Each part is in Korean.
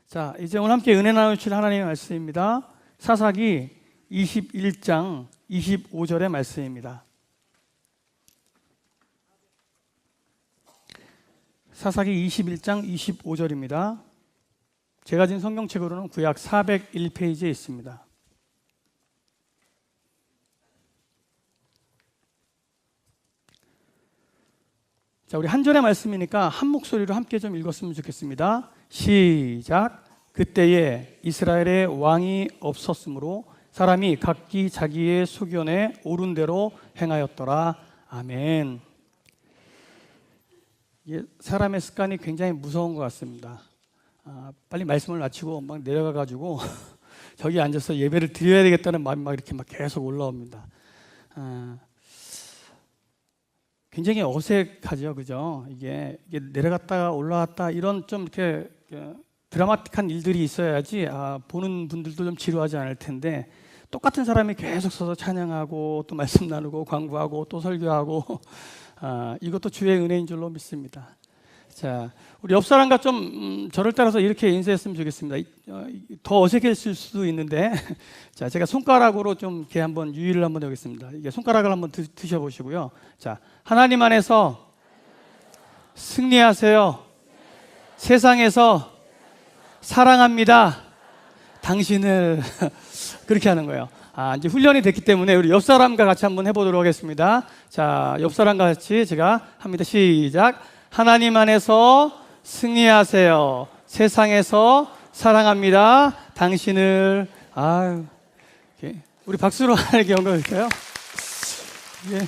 자, 이제 오늘 함께 은혜 나누실 하나님의 말씀입니다. 사사기 21장 25절의 말씀입니다. 사사기 21장 25절입니다. 제가 진 성경책으로는 구약 401페이지에 있습니다. 자, 우리 한 절의 말씀이니까 한 목소리로 함께 좀 읽었으면 좋겠습니다. 시작. 그때에 이스라엘에 왕이 없었으므로 사람이 각기 자기의 소견에 옳은 대로 행하였더라. 아멘. 사람의 습관이 굉장히 무서운 것 같습니다. 빨리 말씀을 마치고 막 내려가가지고 저기 앉아서 예배를 드려야 되겠다는 마음이 막 이렇게 막 계속 올라옵니다. 굉장히 어색하죠, 그죠? 이게 내려갔다가 올라왔다 이런 좀 이렇게 드라마틱한 일들이 있어야지 보는 분들도 좀 지루하지 않을 텐데, 똑같은 사람이 계속 서서 찬양하고 또 말씀 나누고 광고하고 또 설교하고 이것도 주의 은혜인 줄로 믿습니다. 자, 우리 옆 사람과 좀 저를 따라서 이렇게 인사했으면 좋겠습니다. 더 어색해질 수도 있는데, 자, 제가 손가락으로 좀 이렇게 한번 유의를 한번 해보겠습니다. 이게 손가락을 한번 드셔보시고요. 자, 하나님 안에서 승리하세요. 세상에서 사랑합니다. 당신을 그렇게 하는 거예요. 이제 훈련이 됐기 때문에 우리 옆 사람과 같이 한번 해보도록 하겠습니다. 자, 옆 사람과 같이 제가 합니다. 시작. 하나님 안에서 승리하세요. 세상에서 사랑합니다. 당신을. 우리 박수로 하나님께 영광을까요? 예.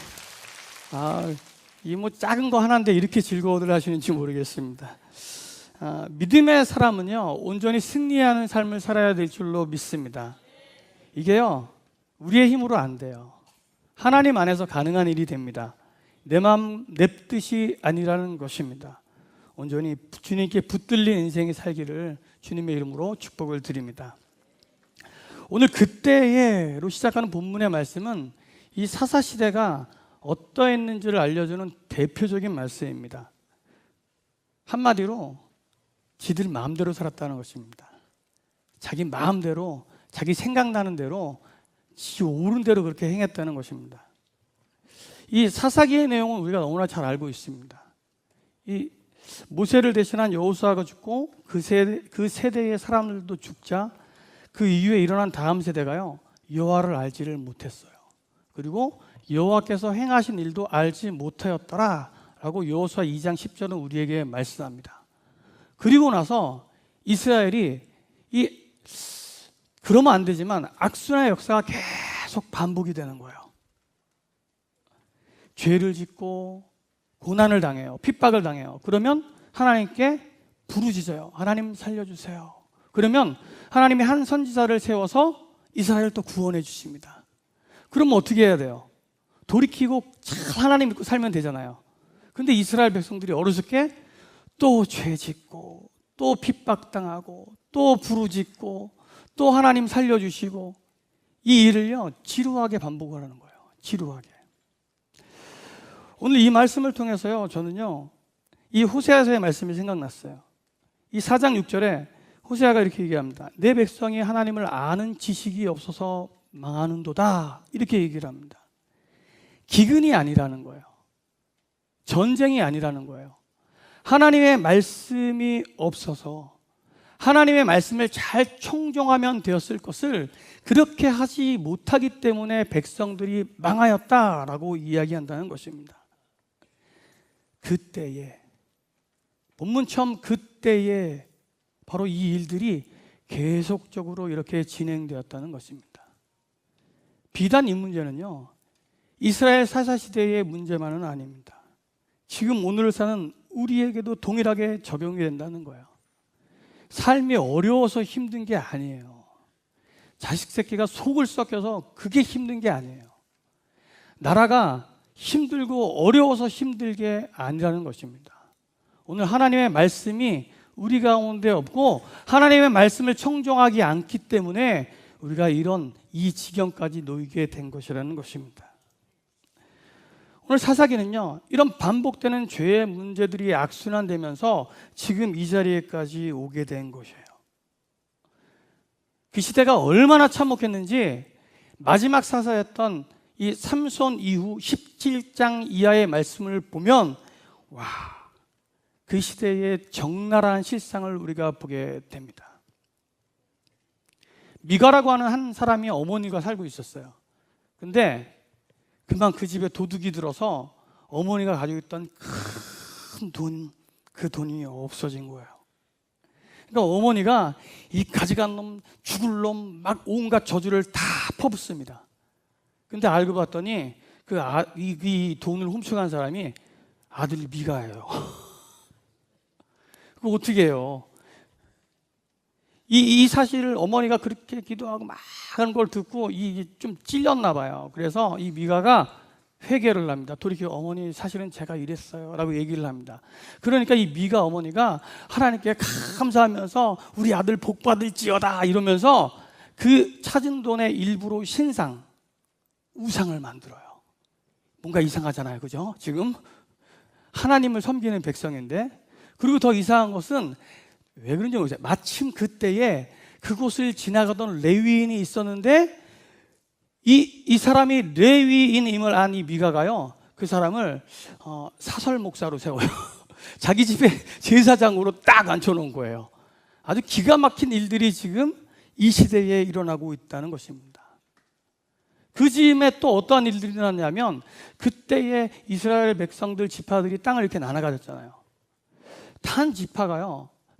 이 뭐 작은 거 하나인데 이렇게 즐거워들 하시는지 모르겠습니다. 믿음의 사람은요, 온전히 승리하는 삶을 살아야 될 줄로 믿습니다. 이게요, 우리의 힘으로 안 돼요. 하나님 안에서 가능한 일이 됩니다. 내 마음 내 뜻이 아니라는 것입니다. 온전히 주님께 붙들린 인생이 살기를 주님의 이름으로 축복을 드립니다. 오늘 그때에로 시작하는 본문의 말씀은 이 사사시대가 어떠했는지를 알려주는 대표적인 말씀입니다. 한마디로 지들 마음대로 살았다는 것입니다. 자기 마음대로, 자기 생각나는 대로, 지 옳은 대로 그렇게 행했다는 것입니다. 이 사사기의 내용은 우리가 너무나 잘 알고 있습니다. 이 모세를 대신한 여호수아가 죽고 그 세대의 사람들도 죽자 그 이후에 일어난 다음 세대가요, 여호와를 알지를 못했어요. 그리고 여호와께서 행하신 일도 알지 못하였더라 라고 여호수아 2장 10절은 우리에게 말씀합니다. 그리고 나서 이스라엘이 그러면 안 되지만 악순환의 역사가 계속 반복이 되는 거예요. 죄를 짓고 고난을 당해요. 핍박을 당해요. 그러면 하나님께 부르짖어요. 하나님 살려주세요. 그러면 하나님이 한 선지자를 세워서 이스라엘을 또 구원해 주십니다. 그러면 어떻게 해야 돼요? 돌이키고 잘 하나님 믿고 살면 되잖아요. 근데 이스라엘 백성들이 어리석게 또 죄 짓고 또 핍박당하고 또 부르짖고 또 하나님 살려주시고, 이 일을요 지루하게 반복을 하는 거예요. 지루하게. 오늘 이 말씀을 통해서요, 저는요 이 호세아서의 말씀이 생각났어요. 이 4장 6절에 호세아가 이렇게 얘기합니다. 내 백성이 하나님을 아는 지식이 없어서 망하는도다, 이렇게 얘기를 합니다. 기근이 아니라는 거예요. 전쟁이 아니라는 거예요. 하나님의 말씀이 없어서 하나님의 말씀을 잘 청종하면 되었을 것을 그렇게 하지 못하기 때문에 백성들이 망하였다라고 이야기한다는 것입니다. 그때에, 본문 처음 그때에 바로 이 일들이 계속적으로 이렇게 진행되었다는 것입니다. 비단 이 문제는요, 이스라엘 사사시대의 문제만은 아닙니다. 지금 오늘을 사는 우리에게도 동일하게 적용이 된다는 거예요. 삶이 어려워서 힘든 게 아니에요. 자식 새끼가 속을 썩여서 그게 힘든 게 아니에요. 나라가 힘들고 어려워서 힘들 게 아니라는 것입니다. 오늘 하나님의 말씀이 우리 가운데 없고 하나님의 말씀을 청종하지 않기 때문에 우리가 이 지경까지 놓이게 된 것이라는 것입니다. 오늘 사사기는요, 이런 반복되는 죄의 문제들이 악순환되면서 지금 이 자리에까지 오게 된 것이에요. 그 시대가 얼마나 참혹했는지 마지막 사사였던 이 삼손 이후 17장 이하의 말씀을 보면 와, 그 시대의 적나라한 실상을 우리가 보게 됩니다. 미가라고 하는 한 사람이 어머니가 살고 있었어요. 근데 금방 그 집에 도둑이 들어서 어머니가 가지고 있던 큰 돈, 그 돈이 없어진 거예요. 그러니까 어머니가 이 가지간 놈, 죽을 놈, 막 온갖 저주를 다 퍼붓습니다. 근데 알고 봤더니 이 돈을 훔쳐간 사람이 아들 미가예요. 그거 어떻게 해요? 이 사실을 어머니가 그렇게 기도하고 막 하는 걸 듣고 좀 찔렸나 봐요. 그래서 이 미가가 회개를 합니다. 돌이켜 어머니 사실은 제가 이랬어요 라고 얘기를 합니다. 그러니까 이 미가 어머니가 하나님께 감사하면서 우리 아들 복 받을지어다 이러면서 그 찾은 돈의 일부로 신상, 우상을 만들어요. 뭔가 이상하잖아요, 그죠? 지금 하나님을 섬기는 백성인데. 그리고 더 이상한 것은 왜 그런지 모르겠어요. 마침 그때에 그곳을 지나가던 레위인이 있었는데 이 사람이 레위인임을 안 이 미가가요, 그 사람을 사설 목사로 세워요. 자기 집에 제사장으로 딱 앉혀놓은 거예요. 아주 기가 막힌 일들이 지금 이 시대에 일어나고 있다는 것입니다. 그 즈음에 또 어떠한 일들이 일어났냐면 그때의 이스라엘 백성들 지파들이 땅을 이렇게 나눠 가졌잖아요.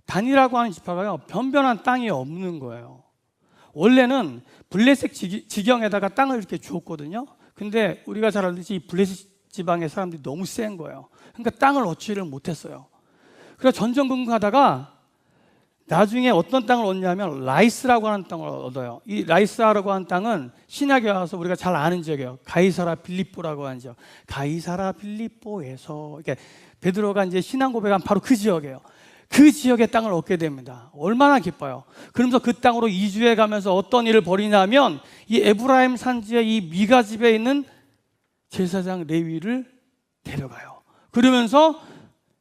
단이라고 하는 지파가요 변변한 땅이 없는 거예요. 원래는 블레셋 지경에다가 땅을 이렇게 주었거든요. 근데 우리가 잘 알듯이 이 블레셋 지방의 사람들이 너무 센 거예요. 그러니까 땅을 얻지를 못했어요. 그래서 전전긍긍하다가 나중에 어떤 땅을 얻냐면 라이스라고 하는 땅을 얻어요. 이 라이스라고 하는 땅은 신약에 와서 우리가 잘 아는 지역이에요. 가이사라 빌립보라고 하는 지역. 가이사라 빌립보에서 이렇게 베드로가 이제 신앙 고백한 바로 그 지역이에요. 그 지역의 땅을 얻게 됩니다. 얼마나 기뻐요. 그러면서 그 땅으로 이주해 가면서 어떤 일을 벌이냐면 이 에브라임 산지의 이 미가 집에 있는 제사장 레위를 데려가요. 그러면서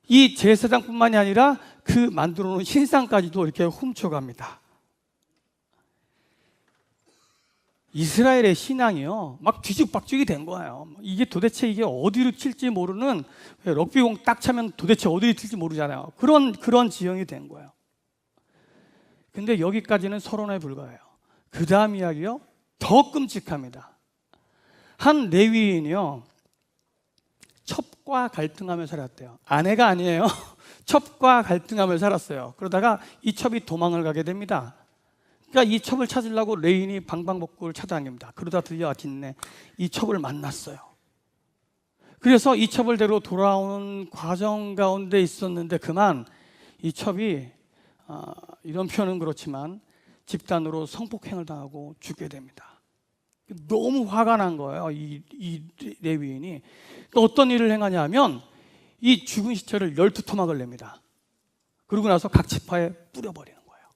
이 제사장뿐만이 아니라 그 만들어 놓은 신상까지도 이렇게 훔쳐갑니다. 이스라엘의 신앙이요 막 뒤죽박죽이 된 거예요. 이게 도대체 이게 어디로 튈지 모르는, 럭비공 딱 차면 도대체 어디로 튈지 모르잖아요. 그런 지형이 된 거예요. 근데 여기까지는 서론에 불과해요. 그 다음 이야기요 더 끔찍합니다. 한 레위인이요 첩과 갈등하며 살았대요. 아내가 아니에요. 첩과 갈등하며 살았어요. 그러다가 이 첩이 도망을 가게 됩니다. 그러니까 이 첩을 찾으려고 레위인이 방방곡곡을 찾아다닙니다. 그러다 드디어 아침에 이 첩을 만났어요. 그래서 이 첩을 데리고 돌아오는 과정 가운데 있었는데 그만 이 첩이 이런 표현은 그렇지만 집단으로 성폭행을 당하고 죽게 됩니다. 너무 화가 난 거예요. 이 레위인이. 또 어떤 일을 행하냐 하면 이 죽은 시체를 12토막을 냅니다. 그러고 나서 각 지파에 뿌려버리는 거예요.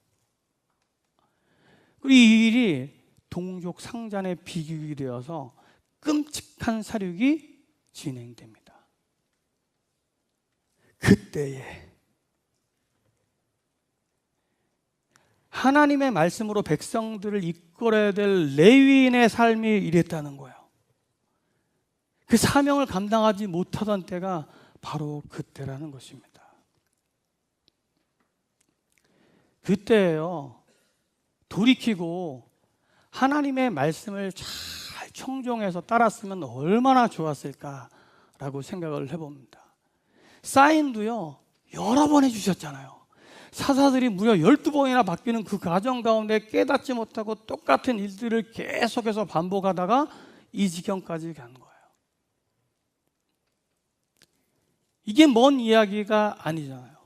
그리고 이 일이 동족 상잔의 비극이 되어서 끔찍한 사륙이 진행됩니다. 그때에 하나님의 말씀으로 백성들을 이끌어야 될 레위인의 삶이 이랬다는 거예요. 그 사명을 감당하지 못하던 때가 바로 그때라는 것입니다. 그때예요. 돌이키고 하나님의 말씀을 잘 청종해서 따랐으면 얼마나 좋았을까라고 생각을 해봅니다. 사인도요 여러 번 해주셨잖아요. 사사들이 무려 12번이나 바뀌는 그 과정 가운데 깨닫지 못하고 똑같은 일들을 계속해서 반복하다가 이 지경까지 간 거예요. 이게 먼 이야기가 아니잖아요.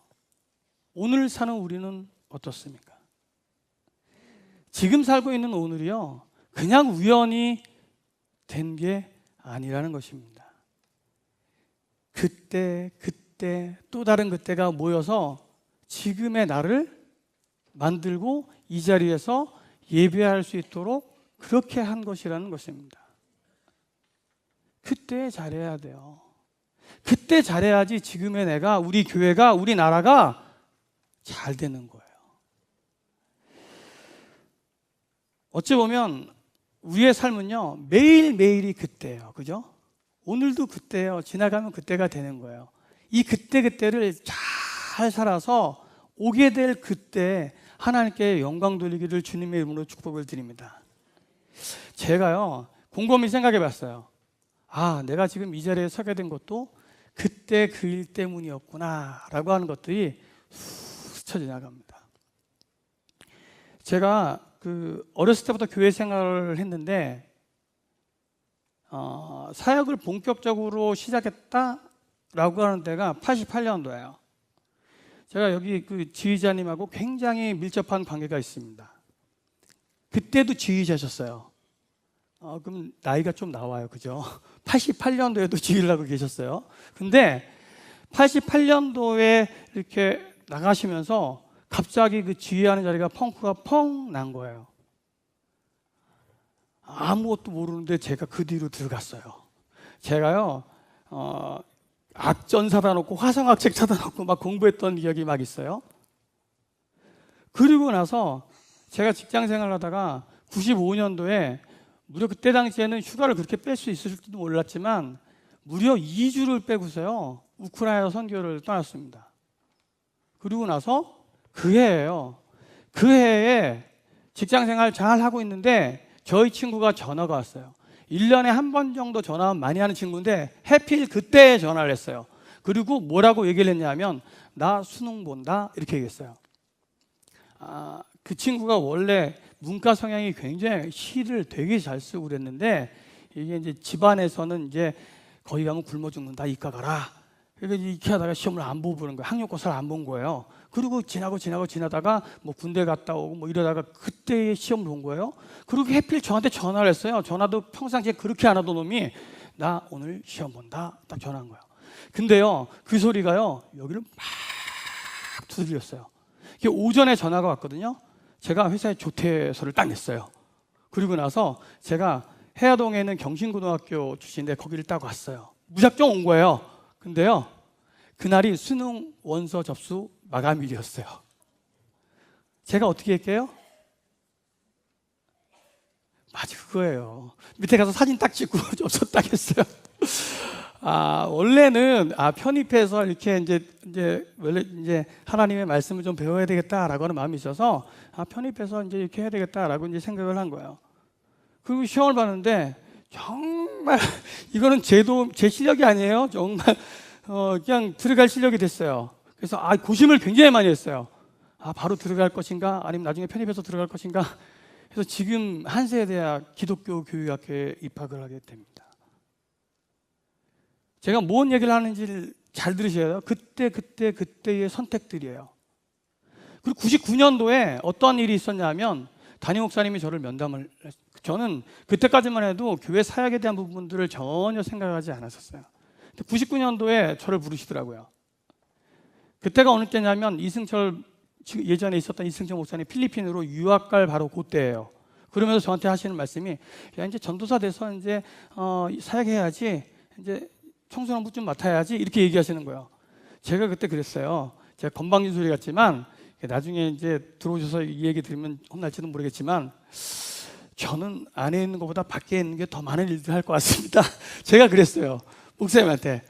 오늘 사는 우리는 어떻습니까? 지금 살고 있는 오늘이요 그냥 우연히 된 게 아니라는 것입니다. 그때 또 다른 그때가 모여서 지금의 나를 만들고 이 자리에서 예배할 수 있도록 그렇게 한 것이라는 것입니다. 그때 잘해야 돼요. 그때 잘해야지 지금의 내가, 우리 교회가, 우리 나라가 잘 되는 거예요. 어찌 보면 우리의 삶은요, 매일매일이 그때예요. 그죠? 오늘도 그때예요. 지나가면 그때가 되는 거예요. 이 그때그때를 잘 살아서 오게 될 그때 하나님께 영광 돌리기를 주님의 이름으로 축복을 드립니다. 제가요, 곰곰이 생각해 봤어요. 아, 내가 지금 이 자리에 서게 된 것도 그때 그 일 때문이었구나 라고 하는 것들이 스쳐 지나갑니다. 제가 어렸을 때부터 교회 생활을 했는데 사역을 본격적으로 시작했다라고 하는 때가 88년도예요. 제가 여기 지휘자님하고 굉장히 밀접한 관계가 있습니다. 그때도 지휘자셨어요. 그럼 나이가 좀 나와요, 그죠? 88년도에도 지휘를 하고 계셨어요. 근데 88년도에 이렇게 나가시면서 갑자기 그 지휘하는 자리가 펑크가 펑 난 거예요. 아무것도 모르는데 제가 그 뒤로 들어갔어요. 제가요, 악전 사다 놓고 화성학책 사다 놓고 막 공부했던 기억이 막 있어요. 그리고 나서 제가 직장 생활을 하다가 95년도에 무려 그때 당시에는 휴가를 그렇게 뺄 수 있을지도 몰랐지만 무려 2주를 빼고서요, 우크라이나 선교를 떠났습니다. 그리고 나서 그 해에요. 그 해에 직장 생활 잘 하고 있는데 저희 친구가 전화가 왔어요. 1년에 한 번 정도 전화 많이 하는 친구인데 해필 그때 전화를 했어요. 그리고 뭐라고 얘기를 했냐면 나 수능 본다 이렇게 얘기했어요. 그 친구가 원래 문과 성향이 굉장히 시를 되게 잘 쓰고 그랬는데 이게 이제 집안에서는 이제 거기 가면 굶어 죽는다 이과 가라. 그러니까 이렇게 하다가 시험을 안 보고 보는 거예요. 학력고사를 안 본 거예요. 그리고 지나다가 뭐 군대 갔다 오고 뭐 이러다가 그때 시험을 본 거예요. 그리고 해필 저한테 전화를 했어요. 전화도 평상시에 그렇게 안 하던 놈이 나 오늘 시험 본다 딱 전화한 거예요. 근데요, 그 소리가요 여기를 막 두드렸어요. 이게 오전에 전화가 왔거든요. 제가 회사에 조퇴서를 딱 냈어요. 그리고 나서 제가 해화동에 있는 경신고등학교 출신인데 거기를 딱 왔어요. 무작정 온 거예요. 근데요, 그날이 수능 원서 접수 마감일이었어요. 제가 어떻게 할게요? 맞아, 그거예요. 밑에 가서 사진 딱 찍고 접수 딱 했어요. 원래는 편입해서 이렇게 원래 이제 하나님의 말씀을 좀 배워야 되겠다라고 하는 마음이 있어서 편입해서 이제 이렇게 해야 되겠다라고 이제 생각을 한 거예요. 그리고 시험을 봤는데 정말 이거는 제 실력이 아니에요. 정말 그냥 들어갈 실력이 됐어요. 그래서 고심을 굉장히 많이 했어요. 바로 들어갈 것인가 아니면 나중에 편입해서 들어갈 것인가. 그래서 지금 한세대학 기독교 교육학교에 입학을 하게 됩니다. 제가 뭔 얘기를 하는지를 잘 들으셔야 돼요. 그때의 선택들이에요. 그리고 99년도에 어떤 일이 있었냐면 담임 목사님이 저를 면담을 저는 그때까지만 해도 교회 사역에 대한 부분들을 전혀 생각하지 않았었어요. 99년도에 저를 부르시더라고요. 그때가 어느 때냐면 예전에 있었던 이승철 목사님 필리핀으로 유학 갈 바로 그때예요. 그러면서 저한테 하시는 말씀이 야, 이제 전도사 돼서 이제 사역해야지, 이제 청소년부 좀 맡아야지 이렇게 얘기하시는 거예요. 제가 그때 그랬어요. 제가 건방진 소리 같지만 나중에 이제 들어오셔서 이 얘기 들으면 혼날지도 모르겠지만 저는 안에 있는 것보다 밖에 있는 게 더 많은 일들을 할 것 같습니다. 제가 그랬어요, 목사님한테.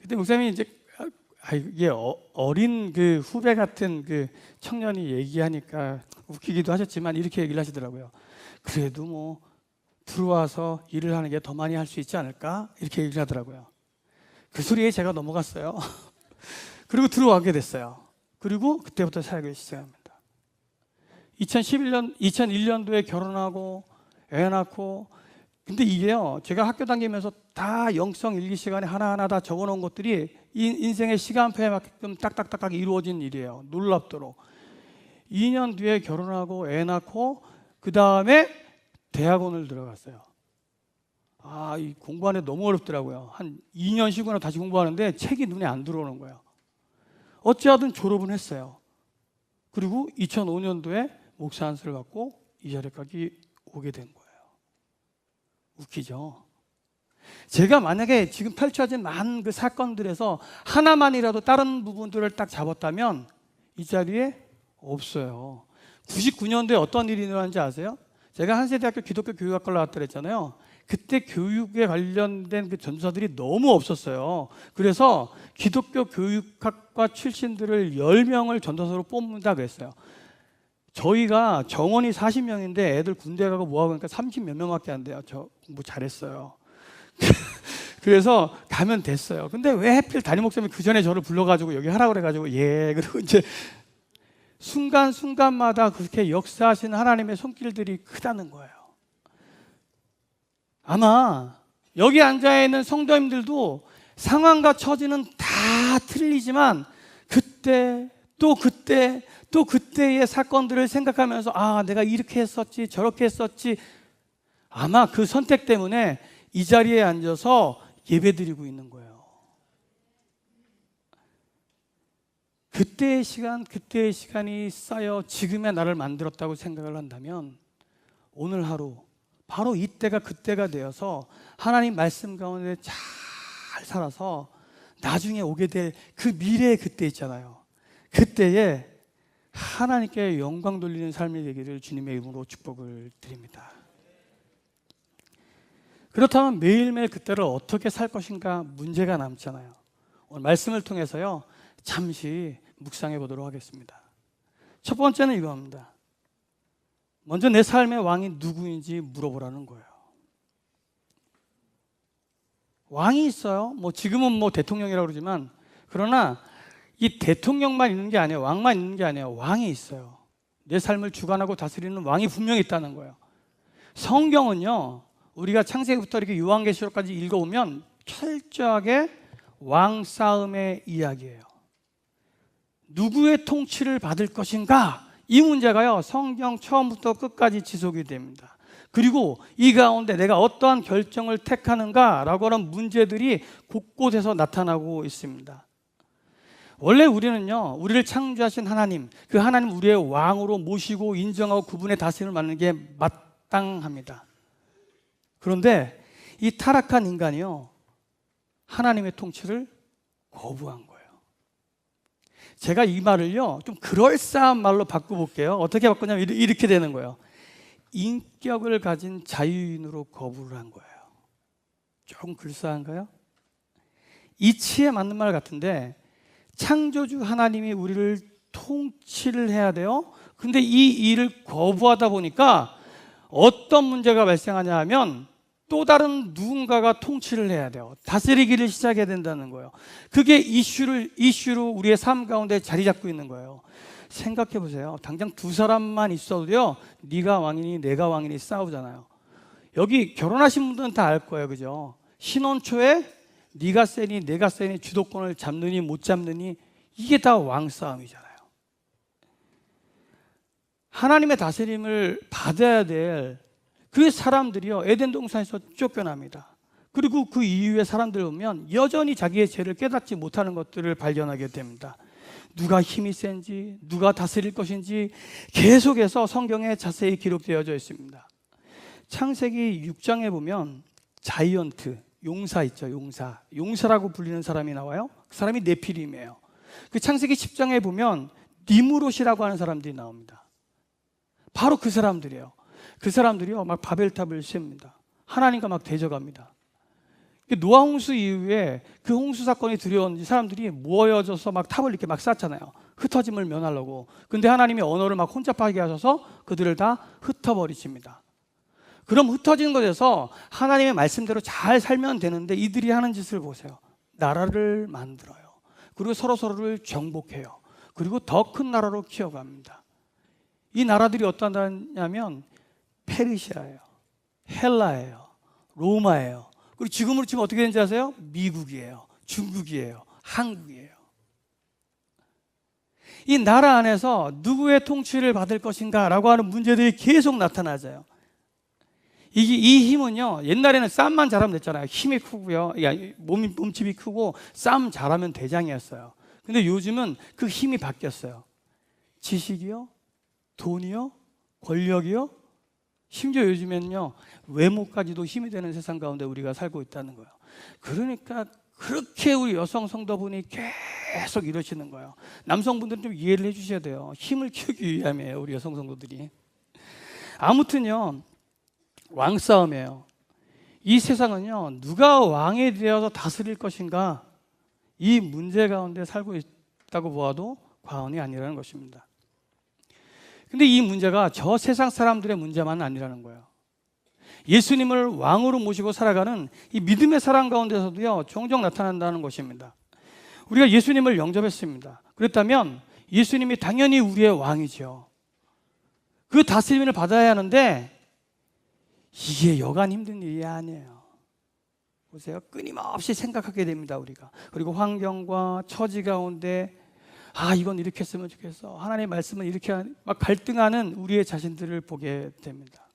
그때 목사님이 이제 이게 어린 그 후배 같은 그 청년이 얘기하니까 웃기기도 하셨지만 이렇게 얘기를 하시더라고요. 그래도 뭐 들어와서 일을 하는 게 더 많이 할 수 있지 않을까? 이렇게 얘기를 하더라고요. 그 소리에 제가 넘어갔어요. 그리고 들어가게 됐어요. 그리고 그때부터 사역을 시작합니다. 2001년도에 결혼하고 애 낳고, 근데 이게요, 제가 학교 다니면서 다 영성 일기 시간에 하나하나 다 적어놓은 것들이 인생의 시간표에 맞게끔 딱딱딱딱 이루어진 일이에요. 놀랍도록. 2년 뒤에 결혼하고 애 낳고 그 다음에 대학원을 들어갔어요. 이 공부하는데 너무 어렵더라고요. 한 2년 쉬고 다시 공부하는데 책이 눈에 안 들어오는 거예요. 어찌하든 졸업은 했어요. 그리고 2005년도에 목사 안수를 받고 이 자리까지 오게 된 거예요. 웃기죠? 제가 만약에 지금 펼쳐진 많은 그 사건들에서 하나만이라도 다른 부분들을 딱 잡았다면 이 자리에 없어요. 99년도에 어떤 일이 일어났는지 아세요? 제가 한세대학교 기독교 교육학과를 나왔다 그랬잖아요. 그때 교육에 관련된 그 전도사들이 너무 없었어요. 그래서 기독교 교육학과 출신들을 10명을 전도사로 뽑는다 그랬어요. 저희가 정원이 40명인데 애들 군대 가고 뭐하고 하니까 30몇 명밖에 안 돼요. 저 공부 잘했어요. 그래서 가면 됐어요. 근데 왜 하필 담임 목사님이 그 전에 저를 불러가지고 여기 하라고 그래가지고 그리고 이제 순간순간마다 그렇게 역사하시는 하나님의 손길들이 크다는 거예요. 아마 여기 앉아있는 성도님들도 상황과 처지는 다 틀리지만 그때 또 그때 또 그때의 사건들을 생각하면서 내가 이렇게 했었지 저렇게 했었지, 아마 그 선택 때문에 이 자리에 앉아서 예배드리고 있는 거예요. 그때의 시간이 쌓여 지금의 나를 만들었다고 생각을 한다면 오늘 하루 바로 이때가 그때가 되어서 하나님 말씀 가운데 잘 살아서 나중에 오게 될 그 미래의 그때 있잖아요. 그때에 하나님께 영광 돌리는 삶이 되기를 주님의 이름으로 축복을 드립니다. 그렇다면 매일매일 그때를 어떻게 살 것인가 문제가 남잖아요. 오늘 말씀을 통해서요 잠시 묵상해 보도록 하겠습니다. 첫 번째는 이겁니다. 먼저 내 삶의 왕이 누구인지 물어보라는 거예요. 왕이 있어요. 지금은 대통령이라고 그러지만, 그러나 이 대통령만 있는 게 아니에요. 왕만 있는 게 아니에요. 왕이 있어요. 내 삶을 주관하고 다스리는 왕이 분명히 있다는 거예요. 성경은요, 우리가 창세기부터 이렇게 요한계시록까지 읽어오면 철저하게 왕 싸움의 이야기예요. 누구의 통치를 받을 것인가? 이 문제가요, 성경 처음부터 끝까지 지속이 됩니다. 그리고 이 가운데 내가 어떠한 결정을 택하는가라고 하는 문제들이 곳곳에서 나타나고 있습니다. 원래 우리는요, 우리를 창조하신 하나님, 그 하나님 우리의 왕으로 모시고 인정하고 그분의 다스림을 맡는 게 마땅합니다. 그런데 이 타락한 인간이요, 하나님의 통치를 거부한 거예요. 제가 이 말을요, 좀 그럴싸한 말로 바꿔볼게요. 어떻게 바꾸냐면 이렇게 되는 거예요. 인격을 가진 자유인으로 거부를 한 거예요. 조금 글싸한가요? 이치에 맞는 말 같은데, 창조주 하나님이 우리를 통치를 해야 돼요. 근데 이 일을 거부하다 보니까 어떤 문제가 발생하냐 하면 또 다른 누군가가 통치를 해야 돼요. 다스리기를 시작해야 된다는 거예요. 그게 이슈로 우리의 삶 가운데 자리 잡고 있는 거예요. 생각해 보세요. 당장 두 사람만 있어도요, 네가 왕이니 내가 왕이니 싸우잖아요. 여기 결혼하신 분들은 다 알 거예요. 그죠? 신혼 초에 네가 세니 내가 세니, 주도권을 잡느니 못 잡느니, 이게 다 왕싸움이잖아요. 하나님의 다스림을 받아야 될 그 사람들이요, 에덴 동산에서 쫓겨납니다. 그리고 그 이후에 사람들 보면 여전히 자기의 죄를 깨닫지 못하는 것들을 발견하게 됩니다. 누가 힘이 센지, 누가 다스릴 것인지 계속해서 성경에 자세히 기록되어져 있습니다. 창세기 6장에 보면 자이언트, 용사 있죠. 용사라고 불리는 사람이 나와요. 그 사람이 네피림이에요. 그 창세기 10장에 보면 니무롯이라고 하는 사람들이 나옵니다. 바로 그 사람들이에요. 그 사람들이요, 막 바벨탑을 세웁니다. 하나님과 막 대적합니다. 노아 홍수 이후에 그 홍수 사건이 두려운 사람들이 모여져서 막 탑을 이렇게 막 쌓잖아요. 흩어짐을 면하려고. 근데 하나님이 언어를 막 혼잡하게 하셔서 그들을 다 흩어버리십니다. 그럼 흩어지는 것에서 하나님의 말씀대로 잘 살면 되는데, 이들이 하는 짓을 보세요. 나라를 만들어요. 그리고 서로를 정복해요. 그리고 더 큰 나라로 키워갑니다. 이 나라들이 어떤 나라냐면 페르시아예요, 헬라예요, 로마예요. 그리고 지금으로 치면 어떻게 되는지 아세요? 미국이에요, 중국이에요, 한국이에요. 이 나라 안에서 누구의 통치를 받을 것인가 라고 하는 문제들이 계속 나타나져요. 이 힘은요, 옛날에는 싸움만 잘하면 됐잖아요. 힘이 크고요, 몸집이 크고 싸움 잘하면 대장이었어요. 근데 요즘은 그 힘이 바뀌었어요. 지식이요, 돈이요, 권력이요, 심지어 요즘에는요, 외모까지도 힘이 되는 세상 가운데 우리가 살고 있다는 거예요. 그러니까 그렇게 우리 여성 성도분이 계속 이러시는 거예요. 남성분들은 좀 이해를 해주셔야 돼요. 힘을 키우기 위함이에요, 우리 여성 성도들이. 아무튼요, 왕싸움이에요. 이 세상은요, 누가 왕이 되어서 다스릴 것인가, 이 문제 가운데 살고 있다고 보아도 과언이 아니라는 것입니다. 근데 이 문제가 저 세상 사람들의 문제만은 아니라는 거예요. 예수님을 왕으로 모시고 살아가는 이 믿음의 사람 가운데서도요, 종종 나타난다는 것입니다. 우리가 예수님을 영접했습니다. 그렇다면 예수님이 당연히 우리의 왕이죠. 그 다스림을 받아야 하는데 이게 여간 힘든 일이 아니에요. 보세요. 끊임없이 생각하게 됩니다, 우리가. 그리고 환경과 처지 가운데 이건 이렇게 했으면 좋겠어. 하나님의 말씀은 이렇게 막 갈등하는 우리의 자신들을 보게 됩니다.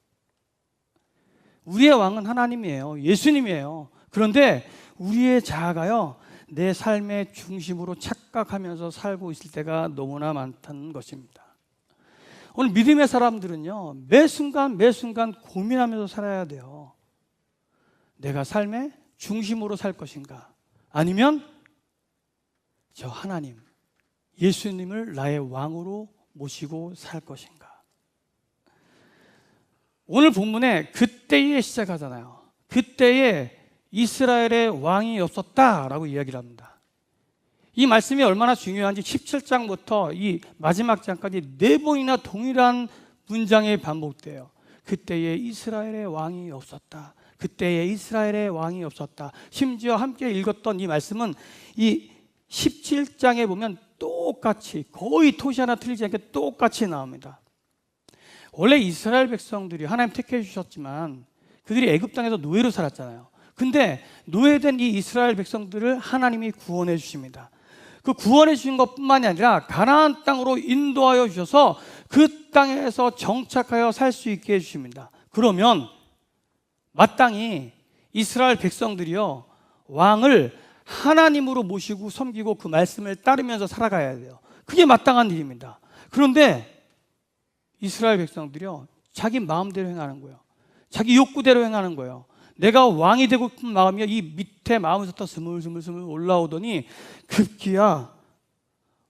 우리의 왕은 하나님이에요. 예수님이에요. 그런데 우리의 자아가요, 내 삶의 중심으로 착각하면서 살고 있을 때가 너무나 많다는 것입니다. 오늘 믿음의 사람들은요, 매 순간 고민하면서 살아야 돼요. 내가 삶의 중심으로 살 것인가? 아니면 저 하나님, 예수님을 나의 왕으로 모시고 살 것인가? 오늘 본문에 그때에 시작하잖아요. 그때에 이스라엘의 왕이 없었다라고 이야기를 합니다. 이 말씀이 얼마나 중요한지 17장부터 이 마지막 장까지 4번이나 동일한 문장이 반복돼요. 그때에 이스라엘의 왕이 없었다. 그때에 이스라엘의 왕이 없었다. 심지어 함께 읽었던 이 말씀은 이 17장에 보면 똑같이, 거의 토시 하나 틀리지 않게 똑같이 나옵니다. 원래 이스라엘 백성들이 하나님 택해 주셨지만 그들이 애굽 땅에서 노예로 살았잖아요. 근데 노예된 이 이스라엘 백성들을 하나님이 구원해 주십니다. 그 구원해 주신 것뿐만이 아니라 가나안 땅으로 인도하여 주셔서 그 땅에서 정착하여 살 수 있게 해 주십니다. 그러면 마땅히 이스라엘 백성들이요, 왕을 하나님으로 모시고 섬기고 그 말씀을 따르면서 살아가야 돼요. 그게 마땅한 일입니다. 그런데 이스라엘 백성들이요, 자기 마음대로 행하는 거예요. 자기 욕구대로 행하는 거예요. 내가 왕이 되고 싶은 마음이 이 밑에 마음에서부터 스물스물 올라오더니 급기야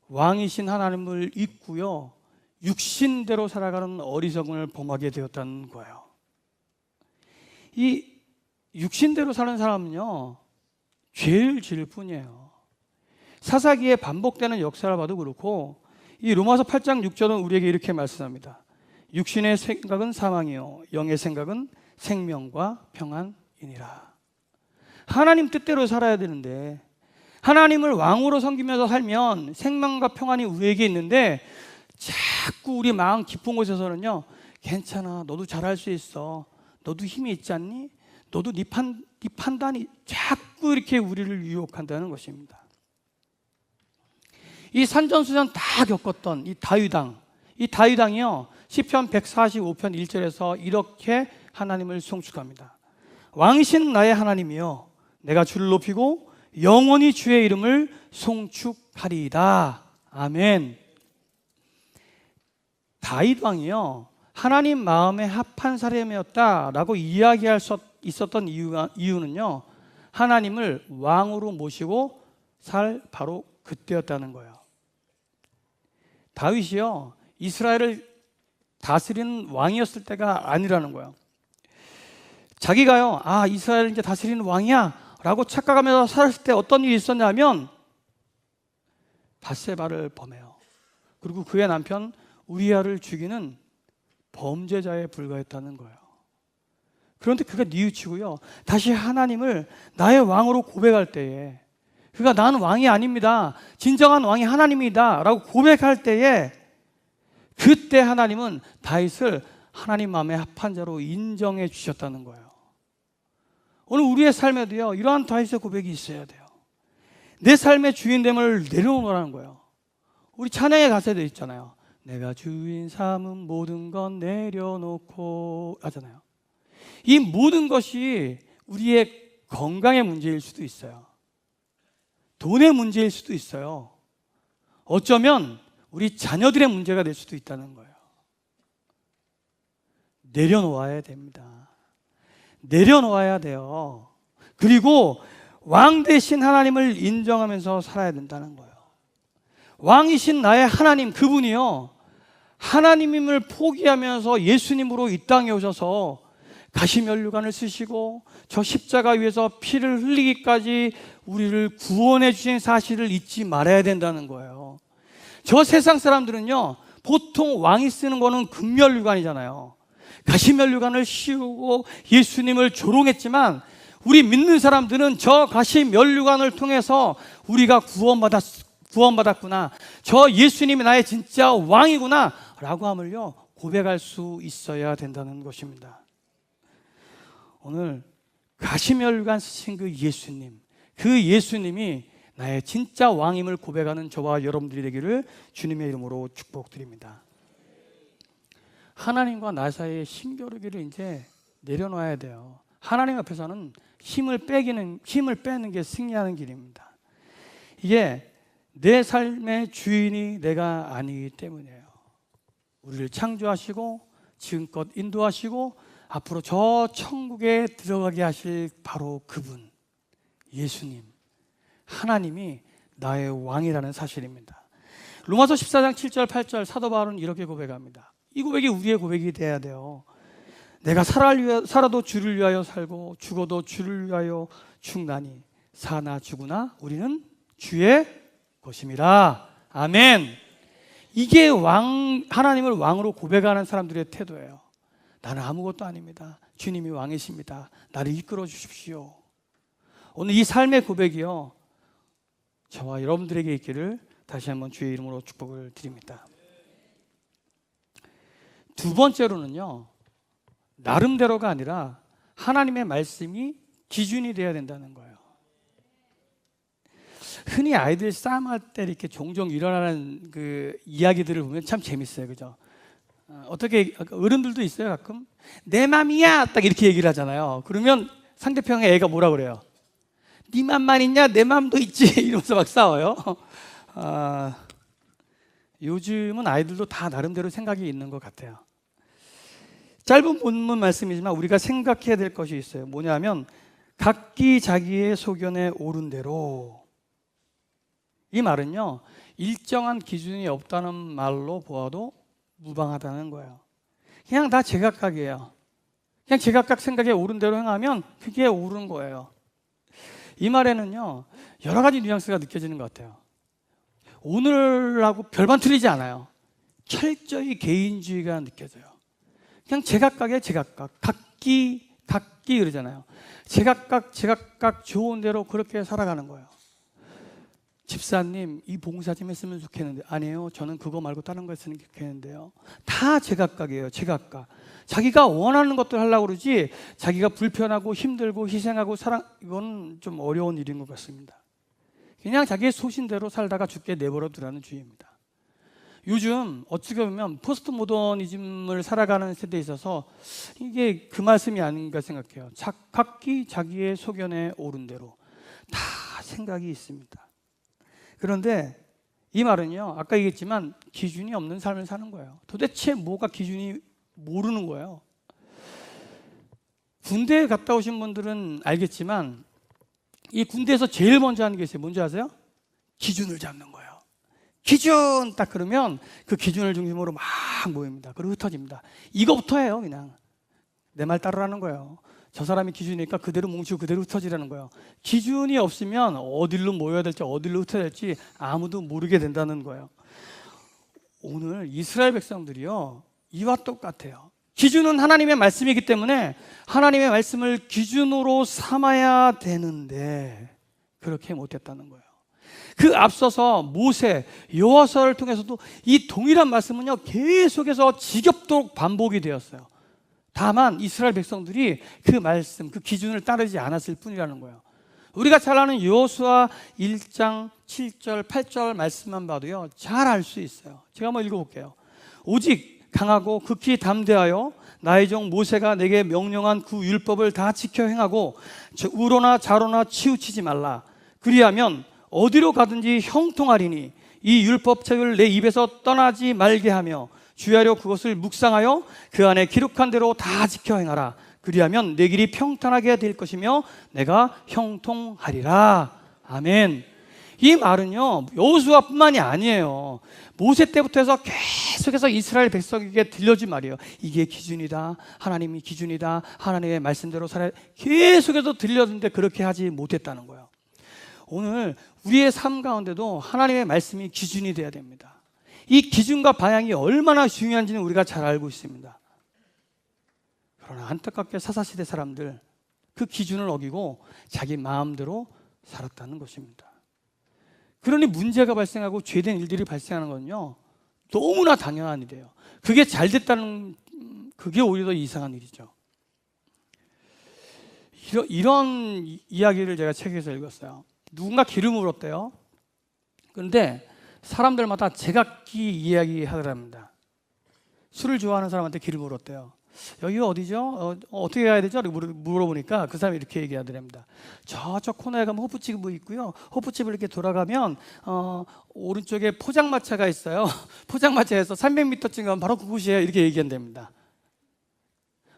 왕이신 하나님을 잊고요, 육신대로 살아가는 어리석음을 범하게 되었다는 거예요. 이 육신대로 사는 사람은요, 죄를 지을 뿐이에요. 사사기에 반복되는 역사를 봐도 그렇고 이 로마서 8장 6절은 우리에게 이렇게 말씀합니다. 육신의 생각은 사망이요 영의 생각은 생명과 평안이니라. 하나님 뜻대로 살아야 되는데, 하나님을 왕으로 섬기면서 살면 생명과 평안이 우리에게 있는데, 자꾸 우리 마음 깊은 곳에서는요, 괜찮아, 너도 잘할 수 있어, 너도 힘이 있지 않니? 너도 네 판단이, 자꾸 이렇게 우리를 유혹한다는 것입니다. 이 산전수전 다 겪었던 이 다윗왕이요, 시편 145편 1절에서 이렇게 하나님을 송축합니다. 왕이신 나의 하나님이여, 내가 주를 높이고 영원히 주의 이름을 송축하리이다. 아멘. 다윗왕이요, 하나님 마음에 합한 사람이었다라고 이야기할 수 있었던 이유는요, 하나님을 왕으로 모시고 살 바로 그때였다는 거예요. 다윗이요, 이스라엘을 다스리는 왕이었을 때가 아니라는 거예요. 자기가요, 이스라엘을 이제 다스리는 왕이야 라고 착각하면서 살았을 때 어떤 일이 있었냐면 밧세바를 범해요. 그리고 그의 남편 우리아를 죽이는 범죄자에 불과했다는 거예요. 그런데 그가 뉘우치고요, 다시 하나님을 나의 왕으로 고백할 때에, 그가 나는 왕이 아닙니다, 진정한 왕이 하나님이다 라고 고백할 때에, 그때 하나님은 다윗을 하나님 마음에 합한 자로 인정해 주셨다는 거예요. 오늘 우리의 삶에도요, 이러한 다윗의 고백이 있어야 돼요. 내 삶의 주인됨을 내려놓으라는 거예요. 우리 찬양의 가사도 있잖아요. 내가 주인 삼은 모든 건 내려놓고 하잖아요. 이 모든 것이 우리의 건강의 문제일 수도 있어요. 돈의 문제일 수도 있어요. 어쩌면 우리 자녀들의 문제가 될 수도 있다는 거예요. 내려놓아야 됩니다. 내려놓아야 돼요. 그리고 왕 대신 하나님을 인정하면서 살아야 된다는 거예요. 왕이신 나의 하나님, 그분이요, 하나님임을 포기하면서 예수님으로 이 땅에 오셔서 가시면류관을 쓰시고 저 십자가 위에서 피를 흘리기까지 우리를 구원해 주신 사실을 잊지 말아야 된다는 거예요. 저 세상 사람들은요, 보통 왕이 쓰는 거는 금면류관이잖아요. 가시면류관을 씌우고 예수님을 조롱했지만 우리 믿는 사람들은 저 가시면류관을 통해서 우리가 구원받았구나, 저 예수님이 나의 진짜 왕이구나 라고 함을요 고백할 수 있어야 된다는 것입니다. 오늘 가시면류관 쓰신 그 예수님이 나의 진짜 왕임을 고백하는 저와 여러분들이 되기를 주님의 이름으로 축복드립니다. 하나님과 나 사이의 힘겨루기를 이제 내려놔야 돼요. 하나님 앞에서는 힘을 빼는 게 승리하는 길입니다. 이게 내 삶의 주인이 내가 아니기 때문이에요. 우리를 창조하시고 지금껏 인도하시고 앞으로 저 천국에 들어가게 하실 바로 그분, 예수님, 하나님이 나의 왕이라는 사실입니다. 로마서 14장 7절 8절 사도 바울은 이렇게 고백합니다. 이 고백이 우리의 고백이 돼야 돼요. 내가 살아도 주를 위하여 살고 죽어도 주를 위하여 죽나니 사나 죽으나 우리는 주의 것임이라. 아멘. 이게 하나님을 왕으로 고백하는 사람들의 태도예요. 나는 아무것도 아닙니다. 주님이 왕이십니다. 나를 이끌어 주십시오. 오늘 이 삶의 고백이요, 저와 여러분들에게 있기를 다시 한번 주의 이름으로 축복을 드립니다. 두 번째로는요, 나름대로가 아니라 하나님의 말씀이 기준이 되어야 된다는 거예요. 흔히 아이들 싸움할 때 이렇게 종종 일어나는 그 이야기들을 보면 참 재밌어요, 그죠? 어떻게 어른들도 있어요, 가끔. 내 맘이야 딱 이렇게 얘기를 하잖아요. 그러면 상대편의 애가 뭐라 그래요? 네 맘만 있냐? 내 맘도 있지. 이러면서 막 싸워요. 요즘은 아이들도 다 나름대로 생각이 있는 것 같아요. 짧은 본문 말씀이지만 우리가 생각해야 될 것이 있어요. 뭐냐면 각기 자기의 소견에 옳은 대로. 이 말은요, 일정한 기준이 없다는 말로 보아도 무방하다는 거예요. 그냥 다 제각각이에요. 그냥 제각각 생각에 옳은 대로 행하면 그게 옳은 거예요. 이 말에는요, 여러 가지 뉘앙스가 느껴지는 것 같아요. 오늘하고 별반 틀리지 않아요. 철저히 개인주의가 느껴져요. 그냥 제각각에 제각각, 각기 그러잖아요. 제각각 좋은 대로 그렇게 살아가는 거예요. 집사님, 이 봉사 좀 했으면 좋겠는데. 아니에요, 저는 그거 말고 다른 거 했으면 좋겠는데요. 다 제각각이에요. 제각각. 자기가 원하는 것들 하려고 그러지, 자기가 불편하고 힘들고 희생하고 이건 좀 어려운 일인 것 같습니다. 그냥 자기의 소신대로 살다가 죽게 내버려 두라는 주의입니다. 요즘 어찌 보면 포스트 모더니즘을 살아가는 세대에 있어서 이게 그 말씀이 아닌가 생각해요. 각기 자기의 소견에 옳은 대로 다 생각이 있습니다. 그런데 이 말은요, 아까 얘기했지만 기준이 없는 삶을 사는 거예요. 도대체 뭐가 기준이 모르는 거예요. 군대에 갔다 오신 분들은 알겠지만 이 군대에서 제일 먼저 하는 게 있어요. 뭔지 아세요? 기준을 잡는 거예요. 기준 딱 그러면 그 기준을 중심으로 막 모입니다. 그리고 흩어집니다. 이거부터 해요. 그냥 내 말 따르라는 거예요. 저 사람이 기준이니까 그대로 뭉치고 그대로 흩어지라는 거예요. 기준이 없으면 어디로 모여야 될지 어디로 흩어야 될지 아무도 모르게 된다는 거예요. 오늘 이스라엘 백성들이요, 이와 똑같아요. 기준은 하나님의 말씀이기 때문에 하나님의 말씀을 기준으로 삼아야 되는데 그렇게 못했다는 거예요. 그 앞서서 모세, 여호와서를 통해서도 이 동일한 말씀은요, 계속해서 지겹도록 반복이 되었어요. 다만 이스라엘 백성들이 그 말씀, 그 기준을 따르지 않았을 뿐이라는 거예요. 우리가 잘 아는 여호수아 1장 7절 8절 말씀만 봐도요, 잘 알 수 있어요. 제가 한번 읽어볼게요. 오직 강하고 극히 담대하여 나의 종 모세가 내게 명령한 그 율법을 다 지켜 행하고 우로나 좌로나 치우치지 말라. 그리하면 어디로 가든지 형통하리니 이 율법책을 내 입에서 떠나지 말게 하며 주야로 그것을 묵상하여 그 안에 기록한 대로 다 지켜 행하라. 그리하면 내 길이 평탄하게 될 것이며 내가 형통하리라. 아멘. 이 말은요, 여호수아뿐만이 아니에요. 모세 때부터 해서 계속해서 이스라엘 백성에게 들려준 말이에요. 이게 기준이다. 하나님이 기준이다. 하나님의 말씀대로 살아야, 계속해서 들려줬는데 그렇게 하지 못했다는 거예요. 오늘 우리의 삶 가운데도 하나님의 말씀이 기준이 되어야 됩니다. 이 기준과 방향이 얼마나 중요한지는 우리가 잘 알고 있습니다. 그러나 안타깝게 사사시대 사람들, 그 기준을 어기고 자기 마음대로 살았다는 것입니다. 그러니 문제가 발생하고 죄된 일들이 발생하는 건요, 너무나 당연한 일이에요. 그게 잘 됐다는, 그게 오히려 더 이상한 일이죠. 이런 이야기를 제가 책에서 읽었어요. 누군가 기름을 얻대요. 그런데 사람들마다 제각기 이야기 하더랍니다. 술을 좋아하는 사람한테 기름을 얻대요. 여기가 어디죠? 어떻게 가야 되죠? 물어보니까 그 사람이 이렇게 얘기하더랍니다. 저쪽 코너에 가면 호프집이 있고요. 호프집을 이렇게 돌아가면 오른쪽에 포장마차가 있어요. 포장마차에서 300m쯤 가면 바로 그곳이에요. 이렇게 얘기한답니다.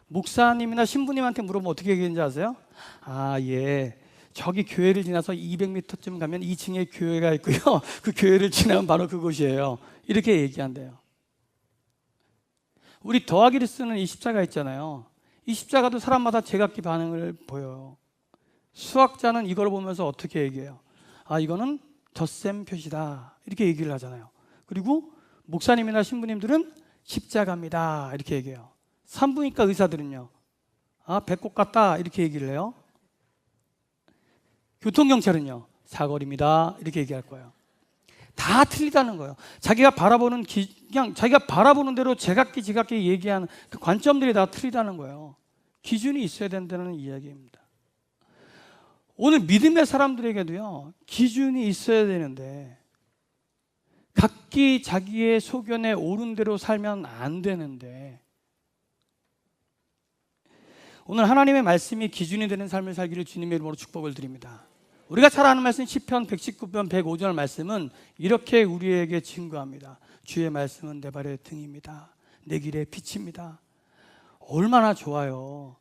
목사님이나 신부님한테 물어보면 어떻게 얘기하는지 아세요? 아, 예. 저기 교회를 지나서 200m쯤 가면 2층에 교회가 있고요. 그 교회를 지나면 바로 그곳이에요. 이렇게 얘기한대요. 우리 더하기를 쓰는 이 십자가 있잖아요. 이 십자가도 사람마다 제각기 반응을 보여요. 수학자는 이걸 보면서 어떻게 얘기해요? 아, 이거는 덧셈 표시다. 이렇게 얘기를 하잖아요. 그리고 목사님이나 신부님들은 십자가입니다. 이렇게 얘기해요. 산부인과 의사들은요. 아, 배꼽 같다. 이렇게 얘기를 해요. 교통경찰은요. 사거리입니다. 이렇게 얘기할 거예요. 다 틀리다는 거예요. 자기가 바라보는 그냥 자기가 바라보는 대로 제각기 얘기하는 그 관점들이 다 틀리다는 거예요. 기준이 있어야 된다는 이야기입니다. 오늘 믿음의 사람들에게도요, 기준이 있어야 되는데 각기 자기의 소견에 옳은 대로 살면 안 되는데, 오늘 하나님의 말씀이 기준이 되는 삶을 살기를 주님의 이름으로 축복을 드립니다. 우리가 잘 아는 말씀 시편 119편 105절 말씀은 이렇게 우리에게 증거합니다. 주의 말씀은 내 발의 등입니다. 내 길의 빛입니다. 얼마나 좋아요.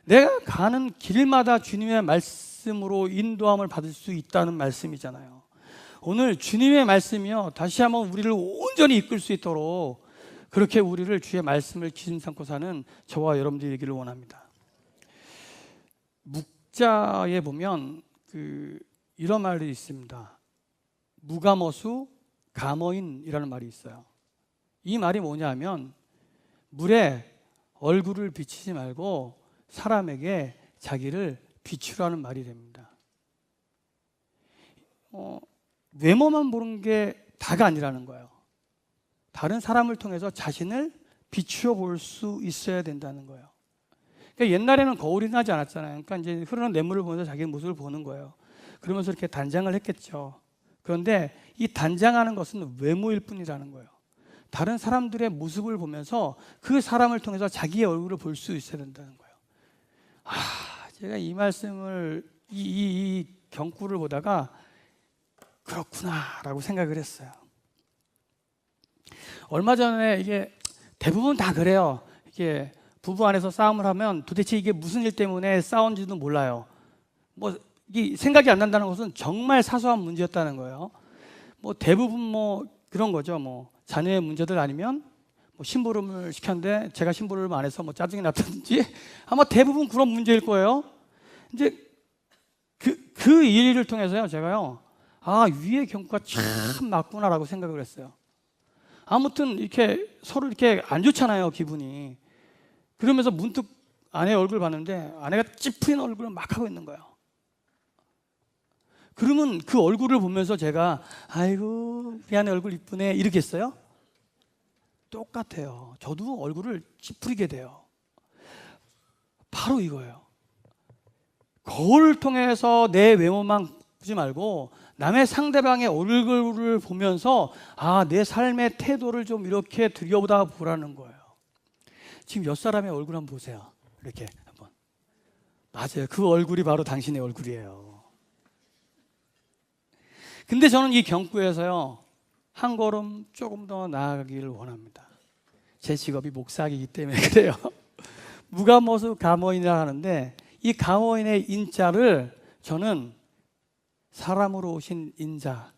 내가 가는 길마다 주님의 말씀으로 인도함을 받을 수 있다는 말씀이잖아요. 오늘 주님의 말씀이요, 다시 한번 우리를 온전히 이끌 수 있도록 그렇게 우리를 주의 말씀을 기준 삼고 사는 저와 여러분들이 되기를 원합니다. 묵자에 보면 이런 말이 있습니다. 무가머수 가머인이라는 말이 있어요. 이 말이 뭐냐면 물에 얼굴을 비치지 말고 사람에게 자기를 비추라는 말이 됩니다. 외모만 보는 게 다가 아니라는 거예요. 다른 사람을 통해서 자신을 비추어 볼 수 있어야 된다는 거예요. 그러니까 옛날에는 거울이 나지 않았잖아요. 그러니까 이제 흐르는 냇물을 보면서 자기 모습을 보는 거예요. 그러면서 이렇게 단장을 했겠죠. 그런데 이 단장하는 것은 외모일 뿐이라는 거예요. 다른 사람들의 모습을 보면서 그 사람을 통해서 자기의 얼굴을 볼 수 있어야 된다는 거예요. 제가 이 말씀을 이 경구를 보다가 그렇구나라고 생각을 했어요. 얼마 전에 이게 대부분 다 그래요. 이게 부부 안에서 싸움을 하면 도대체 이게 무슨 일 때문에 싸운지도 몰라요. 이게 생각이 안 난다는 것은 정말 사소한 문제였다는 거예요. 대부분 그런 거죠. 자녀의 문제들 아니면 심부름을 시켰는데 제가 심부름을 안 해서 짜증이 났다든지 아마 대부분 그런 문제일 거예요. 이제 그 일을 통해서요, 제가요, 위의 경구가 참 맞구나라고 생각을 했어요. 아무튼 이렇게 서로 이렇게 안 좋잖아요, 기분이. 그러면서 문득 아내의 얼굴을 봤는데 아내가 찌푸린 얼굴을 막 하고 있는 거예요. 그러면 그 얼굴을 보면서 제가 아이고 우리 아내 얼굴 이쁘네 이렇게 했어요? 똑같아요. 저도 얼굴을 찌푸리게 돼요. 바로 이거예요. 거울을 통해서 내 외모만 보지 말고 남의 상대방의 얼굴을 보면서 내 삶의 태도를 좀 이렇게 들여다 보라는 거예요. 지금 옆 사람의 얼굴 한번 보세요. 이렇게 한번. 맞아요. 그 얼굴이 바로 당신의 얼굴이에요. 근데 저는 이 경구에서요, 한 걸음 조금 더 나아가기를 원합니다. 제 직업이 목사이기 때문에 그래요. 무가머수 가머인이라 하는데 이 가머인의 인자를 저는 사람으로 오신 인자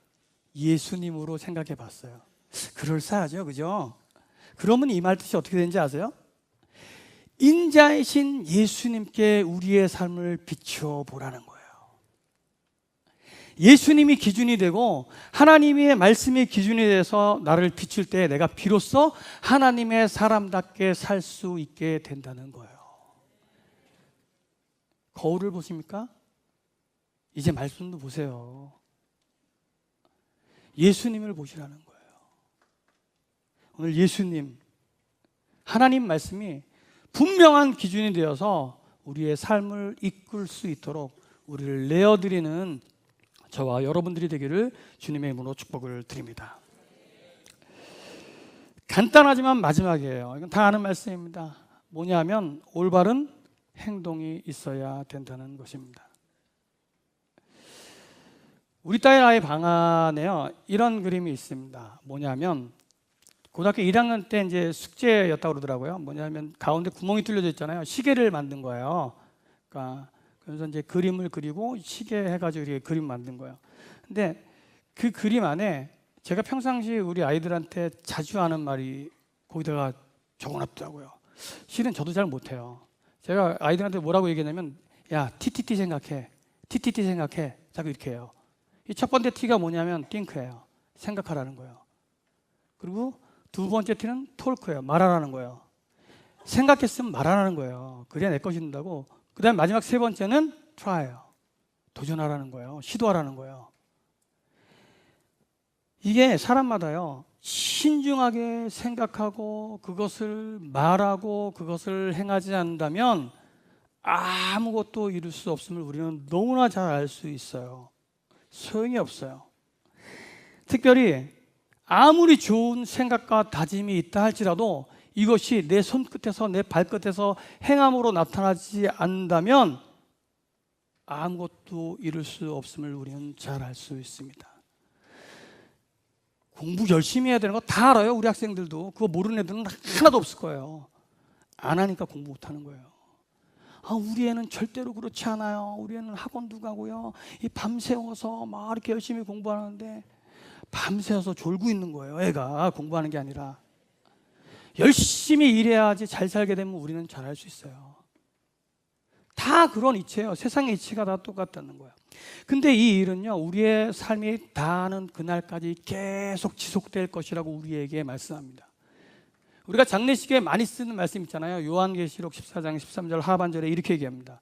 예수님으로 생각해 봤어요. 그럴싸하죠, 그죠? 그러면 이 말 뜻이 어떻게 되는지 아세요? 인자이신 예수님께 우리의 삶을 비추어 보라는 거예요. 예수님이 기준이 되고 하나님의 말씀이 기준이 돼서 나를 비출 때 내가 비로소 하나님의 사람답게 살 수 있게 된다는 거예요. 거울을 보십니까? 이제 말씀도 보세요. 예수님을 보시라는 거예요. 오늘 예수님, 하나님 말씀이 분명한 기준이 되어서 우리의 삶을 이끌 수 있도록 우리를 내어드리는 저와 여러분들이 되기를 주님의 이름으로 축복을 드립니다. 간단하지만 마지막이에요. 이건 다 아는 말씀입니다. 뭐냐면 올바른 행동이 있어야 된다는 것입니다. 우리 딸 아이 방안에요, 이런 그림이 있습니다. 뭐냐면 고등학교 1학년 때 이제 숙제였다고 그러더라고요. 뭐냐면 가운데 구멍이 뚫려져 있잖아요. 시계를 만든 거예요. 그러니까 그래서 이제 그림을 그리고 시계 해가지고 이렇게 그림 만든 거예요. 근데 그 그림 안에 제가 평상시 우리 아이들한테 자주 하는 말이 거기다가 적어놨더라고요. 실은 저도 잘 못해요. 제가 아이들한테 뭐라고 얘기하냐면, 야, TTT 생각해. TTT 생각해. 자꾸 이렇게 해요. 이 첫 번째 T가 뭐냐면 think예요. 생각하라는 거예요. 그리고 두 번째 T는 talk예요. 말하라는 거예요. 생각했으면 말하라는 거예요. 그래야 내 것이 된다고. 그 다음에 마지막 세 번째는 try예요. 도전하라는 거예요. 시도하라는 거예요. 이게 사람마다요, 신중하게 생각하고 그것을 말하고 그것을 행하지 않는다면 아무것도 이룰 수 없음을 우리는 너무나 잘 알 수 있어요. 소용이 없어요. 특별히 아무리 좋은 생각과 다짐이 있다 할지라도 이것이 내 손끝에서 내 발끝에서 행함으로 나타나지 않는다면 아무것도 이룰 수 없음을 우리는 잘 알 수 있습니다. 공부 열심히 해야 되는 거 다 알아요. 우리 학생들도. 그거 모르는 애들은 하나도 없을 거예요. 안 하니까 공부 못하는 거예요. 아, 우리 애는 절대로 그렇지 않아요. 우리 애는 학원도 가고요, 이 밤새워서 막 이렇게 열심히 공부하는데 밤새워서 졸고 있는 거예요. 애가 공부하는 게 아니라. 열심히 일해야지 잘 살게 되면 우리는 잘할 수 있어요. 다 그런 이치예요. 세상의 이치가 다 똑같다는 거예요. 근데 이 일은요, 우리의 삶이 다하는 그날까지 계속 지속될 것이라고 우리에게 말씀합니다. 우리가 장례식에 많이 쓰는 말씀 있잖아요. 요한계시록 14장 13절 하반절에 이렇게 얘기합니다.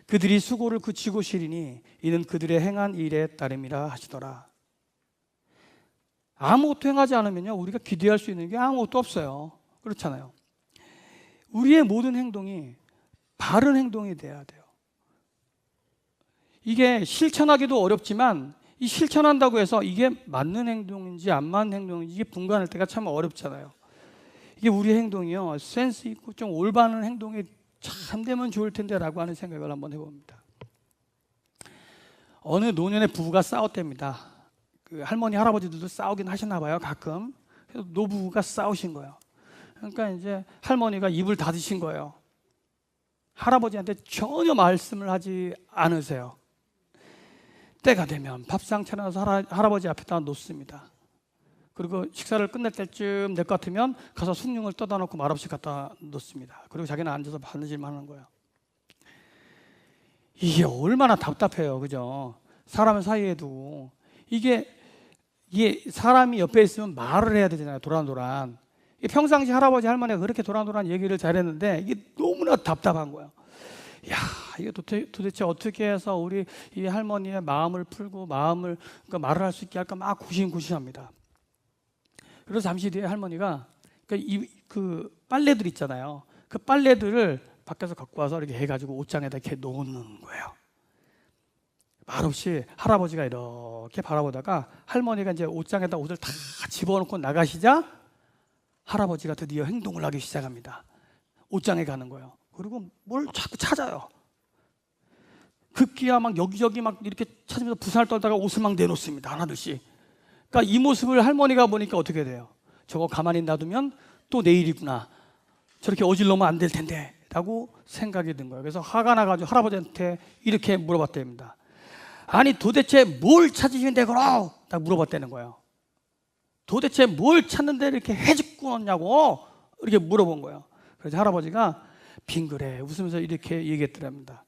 그들이 수고를 그치고 쉬리니 이는 그들의 행한 일에 따름이라 하시더라. 아무것도 행하지 않으면요, 우리가 기대할 수 있는 게 아무것도 없어요. 그렇잖아요. 우리의 모든 행동이 바른 행동이 돼야 돼요. 이게 실천하기도 어렵지만 이 실천한다고 해서 이게 맞는 행동인지 안 맞는 행동인지 이게 분간할 때가 참 어렵잖아요. 이게 우리 행동이요, 센스 있고 좀 올바른 행동이 참 되면 좋을 텐데 라고 하는 생각을 한번 해봅니다. 어느 노년의 부부가 싸웠답니다. 그 할머니 할아버지들도 싸우긴 하시나 봐요, 가끔. 그래서 노부부가 싸우신 거예요. 그러니까 이제 할머니가 입을 닫으신 거예요. 할아버지한테 전혀 말씀을 하지 않으세요. 때가 되면 밥상 차려서 할아버지 앞에다 놓습니다. 그리고 식사를 끝낼 때쯤 될 것 같으면 가서 숭늉을 떠다 놓고 말없이 갖다 놓습니다. 그리고 자기는 앉아서 바느질만 하는 거예요. 이게 얼마나 답답해요, 그죠? 사람 사이에 두고 이게 사람이 옆에 있으면 말을 해야 되잖아요. 도란도란. 평상시 할아버지 할머니가 그렇게 도란도란 얘기를 잘했는데 이게 너무나 답답한 거예요. 야, 이게 도대체 어떻게 해서 우리 이 할머니의 마음을 풀고 그러니까 말을 할 수 있게 할까 막 고심합니다. 그래서 잠시 뒤에 할머니가 그 빨래들 있잖아요. 그 빨래들을 밖에서 갖고 와서 이렇게 해가지고 옷장에다 이렇게 놓는 거예요. 말없이 할아버지가 이렇게 바라보다가 할머니가 이제 옷장에다 옷을 다 집어넣고 나가시자 할아버지가 드디어 행동을 하기 시작합니다. 옷장에 가는 거예요. 그리고 뭘 자꾸 찾아요. 급기야 막 여기저기 막 이렇게 찾으면서 부산을 떨다가 옷을 막 내놓습니다. 하나둘씩. 그러니까 이 모습을 할머니가 보니까 어떻게 돼요? 저거 가만히 놔두면 또 내일이구나. 저렇게 어질러면 안 될 텐데 라고 생각이 든 거예요. 그래서 화가 나가지고 할아버지한테 이렇게 물어봤답니다. 아니 도대체 뭘 찾으시면 되거라? 딱 물어봤다는 거예요. 도대체 뭘 찾는데 이렇게 해집구었냐고 이렇게 물어본 거예요. 그래서 할아버지가 빙그레 웃으면서 이렇게 얘기했더랍니다.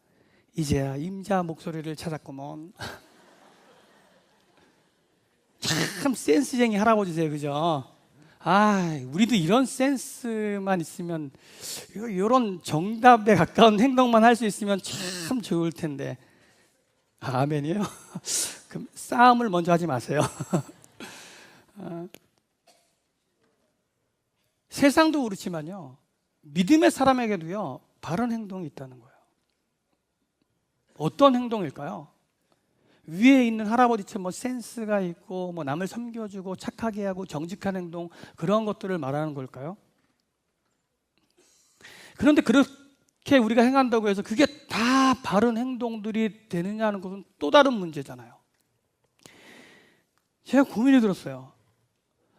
이제야 임자 목소리를 찾았구먼. 참 센스쟁이 할아버지세요, 그죠? 아, 우리도 이런 센스만 있으면, 이런 정답에 가까운 행동만 할 수 있으면 참 좋을 텐데. 아멘이에요? 그럼 싸움을 먼저 하지 마세요. 세상도 그렇지만요, 믿음의 사람에게도요, 바른 행동이 있다는 거예요. 어떤 행동일까요? 위에 있는 할아버지처럼 뭐 센스가 있고 뭐 남을 섬겨주고 착하게 하고 정직한 행동, 그런 것들을 말하는 걸까요? 그런데 그렇게 우리가 행한다고 해서 그게 다 바른 행동들이 되느냐는 것은 또 다른 문제잖아요. 제가 고민이 들었어요.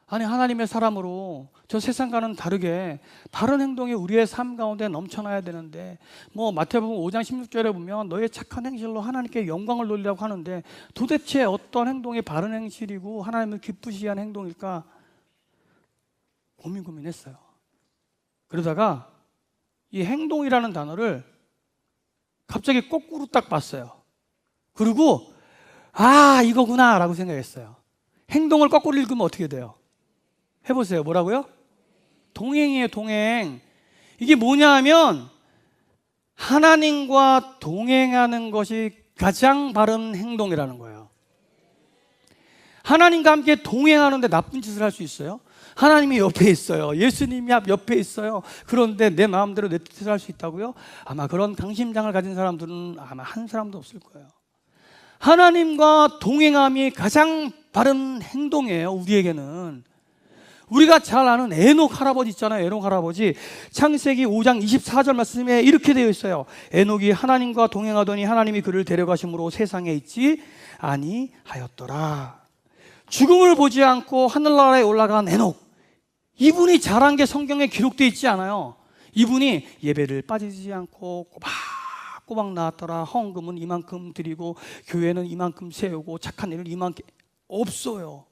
아니, 하나님의 사람으로 저 세상과는 다르게 바른 행동이 우리의 삶 가운데 넘쳐나야 되는데, 뭐 마태복음 5장 16절에 보면 너의 착한 행실로 하나님께 영광을 돌리라고 하는데, 도대체 어떤 행동이 바른 행실이고 하나님을 기쁘시게 하는 행동일까 고민했어요. 그러다가 이 행동이라는 단어를 갑자기 거꾸로 딱 봤어요. 그리고 아, 이거구나 라고 생각했어요. 행동을 거꾸로 읽으면 어떻게 돼요? 해보세요. 뭐라고요? 동행이에요, 동행. 이게 뭐냐 하면 하나님과 동행하는 것이 가장 바른 행동이라는 거예요. 하나님과 함께 동행하는데 나쁜 짓을 할 수 있어요? 하나님이 옆에 있어요. 예수님이 옆에 있어요. 그런데 내 마음대로 내 뜻을 할 수 있다고요? 아마 그런 강심장을 가진 사람들은 아마 한 사람도 없을 거예요. 하나님과 동행함이 가장 바른 행동이에요, 우리에게는. 우리가 잘 아는 에녹 할아버지 있잖아요. 에녹 할아버지, 창세기 5장 24절 말씀에 이렇게 되어 있어요. 에녹이 하나님과 동행하더니 하나님이 그를 데려가심으로 세상에 있지 아니하였더라. 죽음을 보지 않고 하늘나라에 올라간 에녹, 이분이 잘한 게 성경에 기록되어 있지 않아요. 이분이 예배를 빠지지 않고 꼬박 나왔더라. 헌금은 이만큼 드리고 교회는 이만큼 세우고 착한 일을 이만큼, 없어요.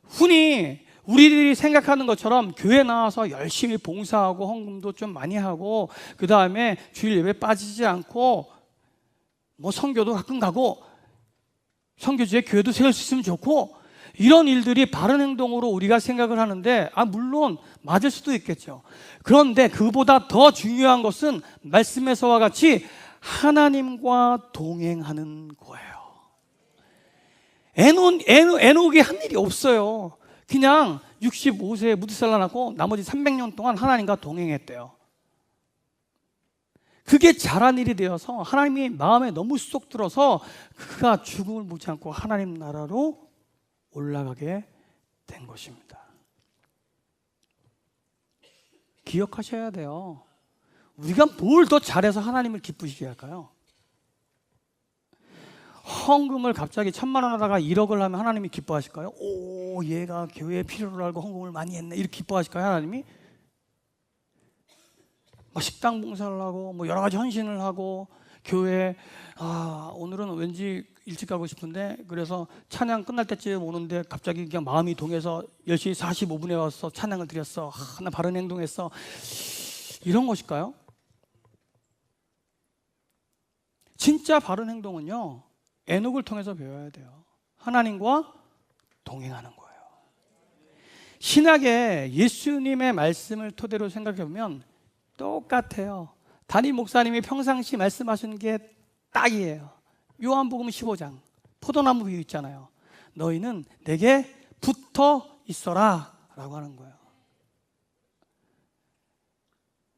흔히 우리들이 생각하는 것처럼 교회 나와서 열심히 봉사하고 헌금도 좀 많이 하고 그 다음에 주일 예배 빠지지 않고 뭐 선교도 가끔 가고 선교지에 교회도 세울 수 있으면 좋고, 이런 일들이 바른 행동으로 우리가 생각을 하는데, 물론 맞을 수도 있겠죠. 그런데 그보다 더 중요한 것은 말씀에서와 같이 하나님과 동행하는 거예요. 에녹이 한 일이 없어요. 그냥 65세에 무드살라 낳고 나머지 300년 동안 하나님과 동행했대요. 그게 잘한 일이 되어서 하나님이 마음에 너무 쏙 들어서 그가 죽음을 보지 않고 하나님 나라로 올라가게 된 것입니다. 기억하셔야 돼요. 우리가 뭘 더 잘해서 하나님을 기쁘시게 할까요? 헌금을 갑자기 1,000만 원 하다가 1억을 하면 하나님이 기뻐하실까요? 오, 얘가 교회에 필요를 알고 헌금을 많이 했네, 이렇게 기뻐하실까요, 하나님이? 식당 봉사를 하고 여러 가지 헌신을 하고 교회, 오늘은 왠지 일찍 가고 싶은데 그래서 찬양 끝날 때쯤 오는데 갑자기 그냥 마음이 동해서 10시 45분에 와서 찬양을 드렸어. 나 바른 행동했어. 이런 것일까요? 진짜 바른 행동은요, 에녹을 통해서 배워야 돼요. 하나님과 동행하는 거예요. 신약에 예수님의 말씀을 토대로 생각해 보면 똑같아요. 담임 목사님이 평상시 말씀하시는 게 딱이에요. 요한복음 15장 포도나무 비유 있잖아요. 너희는 내게 붙어 있어라 라고 하는 거예요.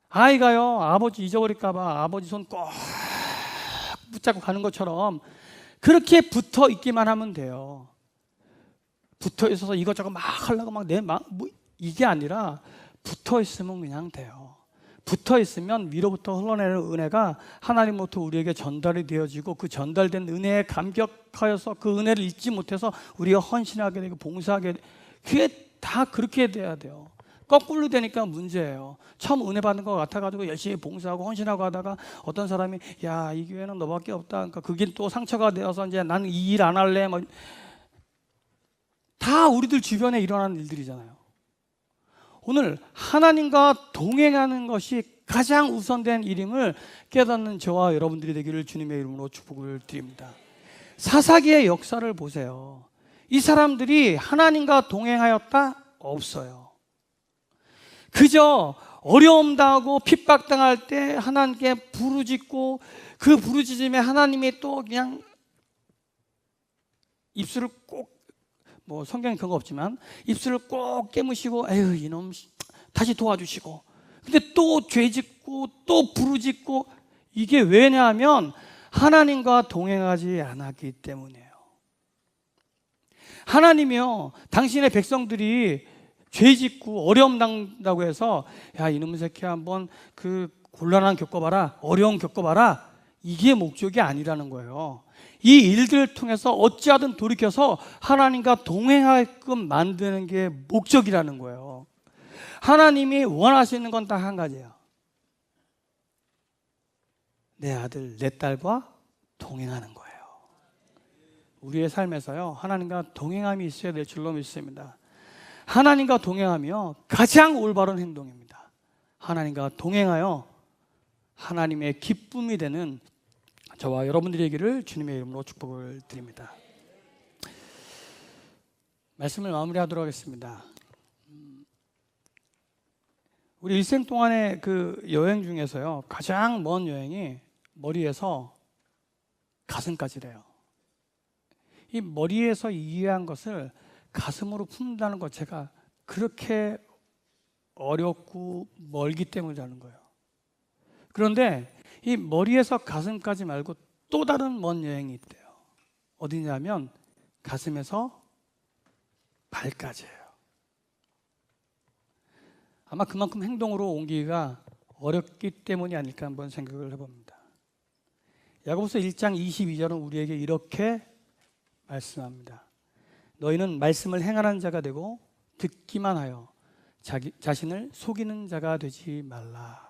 아이가요, 아버지 잊어버릴까 봐 아버지 손 꼭 붙잡고 가는 것처럼 그렇게 붙어 있기만 하면 돼요. 붙어 있어서 이것저것 막 하려고 이게 아니라 붙어 있으면 그냥 돼요. 붙어 있으면 위로부터 흘러내는 은혜가 하나님으로부터 우리에게 전달이 되어지고, 그 전달된 은혜에 감격하여서 그 은혜를 잊지 못해서 우리가 헌신하게 되고 봉사하게 되고, 그게 다 그렇게 돼야 돼요. 거꾸로 되니까 문제예요. 처음 은혜 받는 것 같아가지고 열심히 봉사하고 헌신하고 하다가 어떤 사람이 야, 이 교회는 너밖에 없다. 그러니까 그게 또 상처가 되어서 이제 나는 이 일 안 할래. 뭐 다 우리들 주변에 일어나는 일들이잖아요. 오늘 하나님과 동행하는 것이 가장 우선된 일임을 깨닫는 저와 여러분들이 되기를 주님의 이름으로 축복을 드립니다. 사사기의 역사를 보세요. 이 사람들이 하나님과 동행하였다? 없어요. 그저 어려움 당하고 핍박당할 때 하나님께 부르짖고 그 부르짖음에 하나님이 또 그냥 입술을 꼭, 뭐 성경에 그런 거 없지만 입술을 꼭 깨무시고 에휴 이놈 다시 도와주시고, 근데 또 죄짓고 또 부르짖고, 이게 왜냐하면 하나님과 동행하지 않았기 때문이에요. 하나님이요, 당신의 백성들이 죄짓고 어려움 당한다고 해서 야 이놈의 새끼야 한번 그 곤란한 겪어봐라, 어려움 겪어봐라, 이게 목적이 아니라는 거예요. 이 일들을 통해서 어찌하든 돌이켜서 하나님과 동행하게끔 만드는 게 목적이라는 거예요. 하나님이 원하시는 건 딱 한 가지예요. 내 아들, 내 딸과 동행하는 거예요. 우리의 삶에서요, 하나님과 동행함이 있어야 될 줄로 믿습니다. 하나님과 동행하며 가장 올바른 행동입니다. 하나님과 동행하여 하나님의 기쁨이 되는 저와 여러분들이 되기를 주님의 이름으로 축복을 드립니다. 말씀을 마무리하도록 하겠습니다. 우리 일생 동안의 그 여행 중에서요, 가장 먼 여행이 머리에서 가슴까지래요. 이 머리에서 이해한 것을 가슴으로 품는다는 것 자체가 그렇게 어렵고 멀기 때문이라는 거예요. 그런데 이 머리에서 가슴까지 말고 또 다른 먼 여행이 있대요. 어디냐면 가슴에서 발까지예요. 아마 그만큼 행동으로 옮기기가 어렵기 때문이 아닐까 한번 생각을 해봅니다. 야고보서 1장 22절은 우리에게 이렇게 말씀합니다. 너희는 말씀을 행하는 자가 되고 듣기만 하여 자신을 속이는 자가 되지 말라.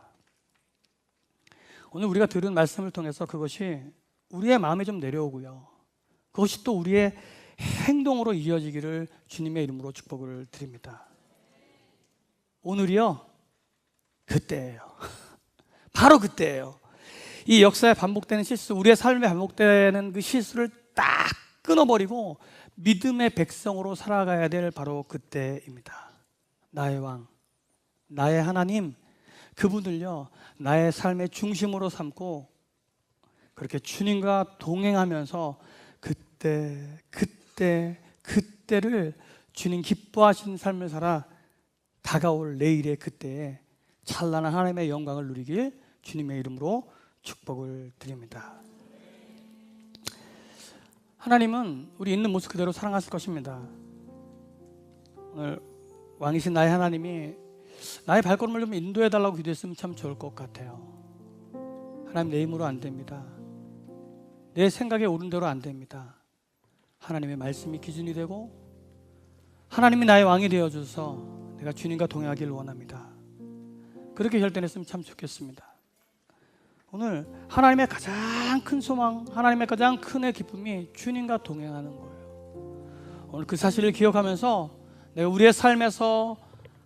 오늘 우리가 들은 말씀을 통해서 그것이 우리의 마음에 좀 내려오고요, 그것이 또 우리의 행동으로 이어지기를 주님의 이름으로 축복을 드립니다. 오늘이요, 그때예요. 바로 그때예요. 이 역사에 반복되는 실수, 우리의 삶에 반복되는 그 실수를 딱 끊어버리고 믿음의 백성으로 살아가야 될 바로 그때입니다. 나의 왕, 나의 하나님, 그분을요 나의 삶의 중심으로 삼고 그렇게 주님과 동행하면서 그때를 주님 기뻐하시는 삶을 살아 다가올 내일의 그때에 찬란한 하나님의 영광을 누리길 주님의 이름으로 축복을 드립니다. 하나님은 우리 있는 모습 그대로 사랑하실 것입니다. 오늘 왕이신 나의 하나님이 나의 발걸음을 좀 인도해달라고 기도했으면 참 좋을 것 같아요. 하나님, 내 힘으로 안 됩니다. 내 생각에 옳은 대로 안 됩니다. 하나님의 말씀이 기준이 되고 하나님이 나의 왕이 되어줘서 내가 주님과 동행하기를 원합니다. 그렇게 결단했으면 참 좋겠습니다. 오늘 하나님의 가장 큰 소망, 하나님의 가장 큰 기쁨이 주님과 동행하는 거예요. 오늘 그 사실을 기억하면서 내가 우리의 삶에서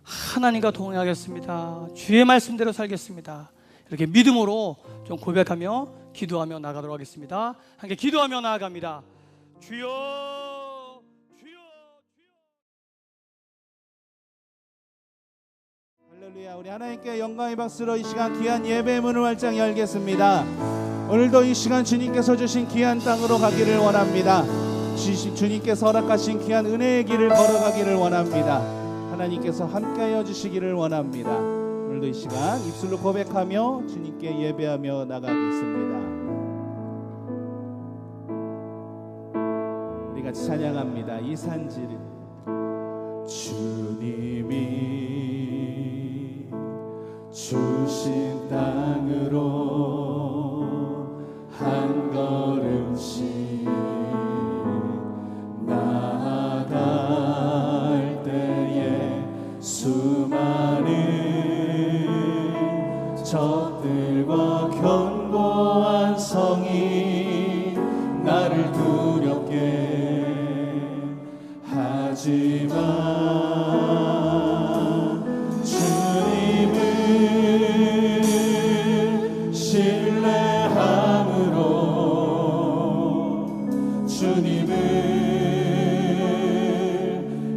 하나님과 동행하겠습니다, 주의 말씀대로 살겠습니다, 이렇게 믿음으로 좀 고백하며 기도하며 나가도록 하겠습니다. 함께 기도하며 나아갑니다. 주여, 주여, 주여. 할렐루야. 우리 하나님께 영광의 박수로 이 시간 귀한 예배의 문을 활짝 열겠습니다. 오늘도 이 시간 주님께서 주신 귀한 땅으로 가기를 원합니다. 주님께서 허락하신 귀한 은혜의 길을 걸어가기를 원합니다. 하나님께서 함께하여 주시기를 원합니다. 오늘도 이 시간 입술로 고백하며 주님께 예배하며 나가겠습니다. 우리 같이 찬양합니다. 이 산지를 주님이 주신 땅으로 한 걸음씩 나아갈 때에 수많은 적들과 견고한 성이 나를 두렵게 하지만 주님을 신뢰함으로 주님을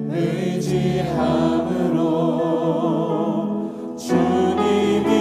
의지함으로 주님이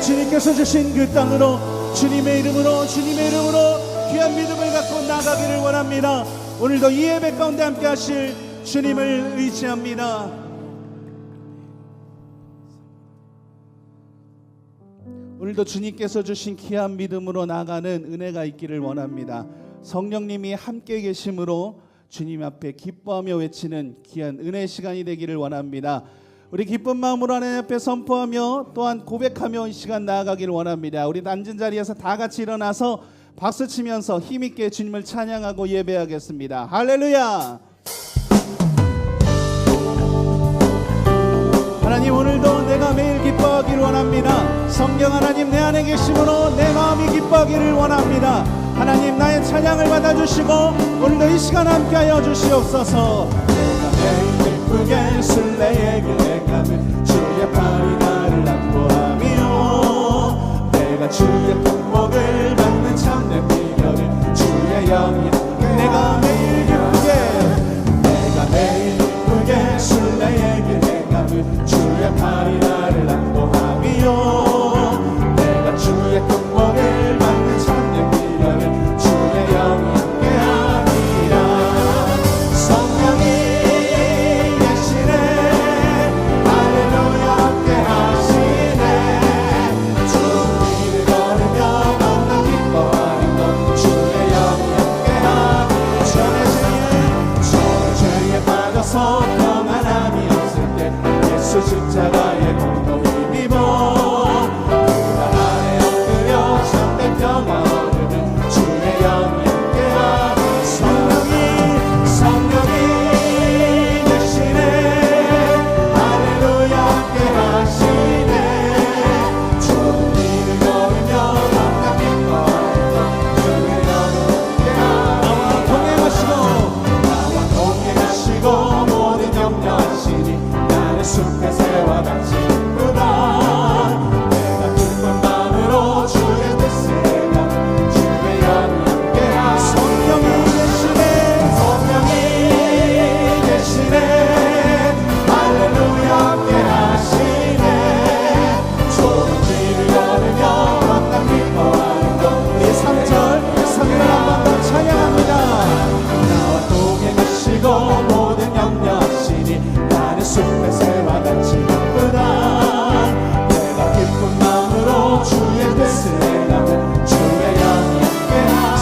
주님께서 주신 그 땅으로 주님의 이름으로 귀한 믿음을 갖고 나가기를 원합니다. 오늘도 이 예배 가운데 함께 하실 주님을 의지합니다. 오늘도 주님께서 주신 귀한 믿음으로 나가는 은혜가 있기를 원합니다. 성령님이 함께 계심으로 주님 앞에 기뻐하며 외치는 귀한 은혜 시간이 되기를 원합니다. 우리 기쁜 마음으로 하나님 앞에 선포하며 또한 고백하며 이 시간 나아가기를 원합니다. 우리 앉은 자리에서 다 같이 일어나서 박수치면서 힘있게 주님을 찬양하고 예배하겠습니다. 할렐루야. 하나님, 오늘도 내가 매일 기뻐하기를 원합니다. 성령 하나님, 내 안에 계심으로 내 마음이 기뻐하기를 원합니다. 하나님, 나의 찬양을 받아주시고 오늘도 이 시간 함께하여 주시옵소서. 내가 매일 기쁘게 순례의 길에 가면 주의 팔이 나를 안보하며 내가 주의 품목을 받는 참된 비결을 주의 영이 내가 매일 기쁘게 순례의 길에 가면 주의 팔이 나를 안보하며 내가 주의 품목을 받는 참된 비결을 주의 영이 함께하리라. 성령이 계시네 할렐루야 함께하시네 주님을 걸으며 너무나 기뻐하는 것 주의 영이 함께하니 전의 죄에 빠져서 평안함이 없을 때 예수 십자가의 공로 힘입어 그 안에 엎드려 참된 평화 얻으는 주의 영이 함께하니 성령이 되시네 할렐루야 함께하시네 주님을 걸으며 만나 기뻐하는 것 주의 영이 함께하니 나와 동행하시고 모든 염려하시니 나는 숲의 새와 같이 기쁘다. 내가 기쁜 마음으로 주의 뜻을 행하는 주의 영이 함께하니 성령이 계시네 할렐루야 함께하시네 좋은 길을 걸으며 만나 기뻐하는 것 우리 3절 한번 더 찬양합니다. 나와 동행하시고 모든 염려하시니 나는 숲의 새와 같이 기쁘다. 내가 기쁜 마음으로 주의 뜻을 행하는 주의 영이 함께하니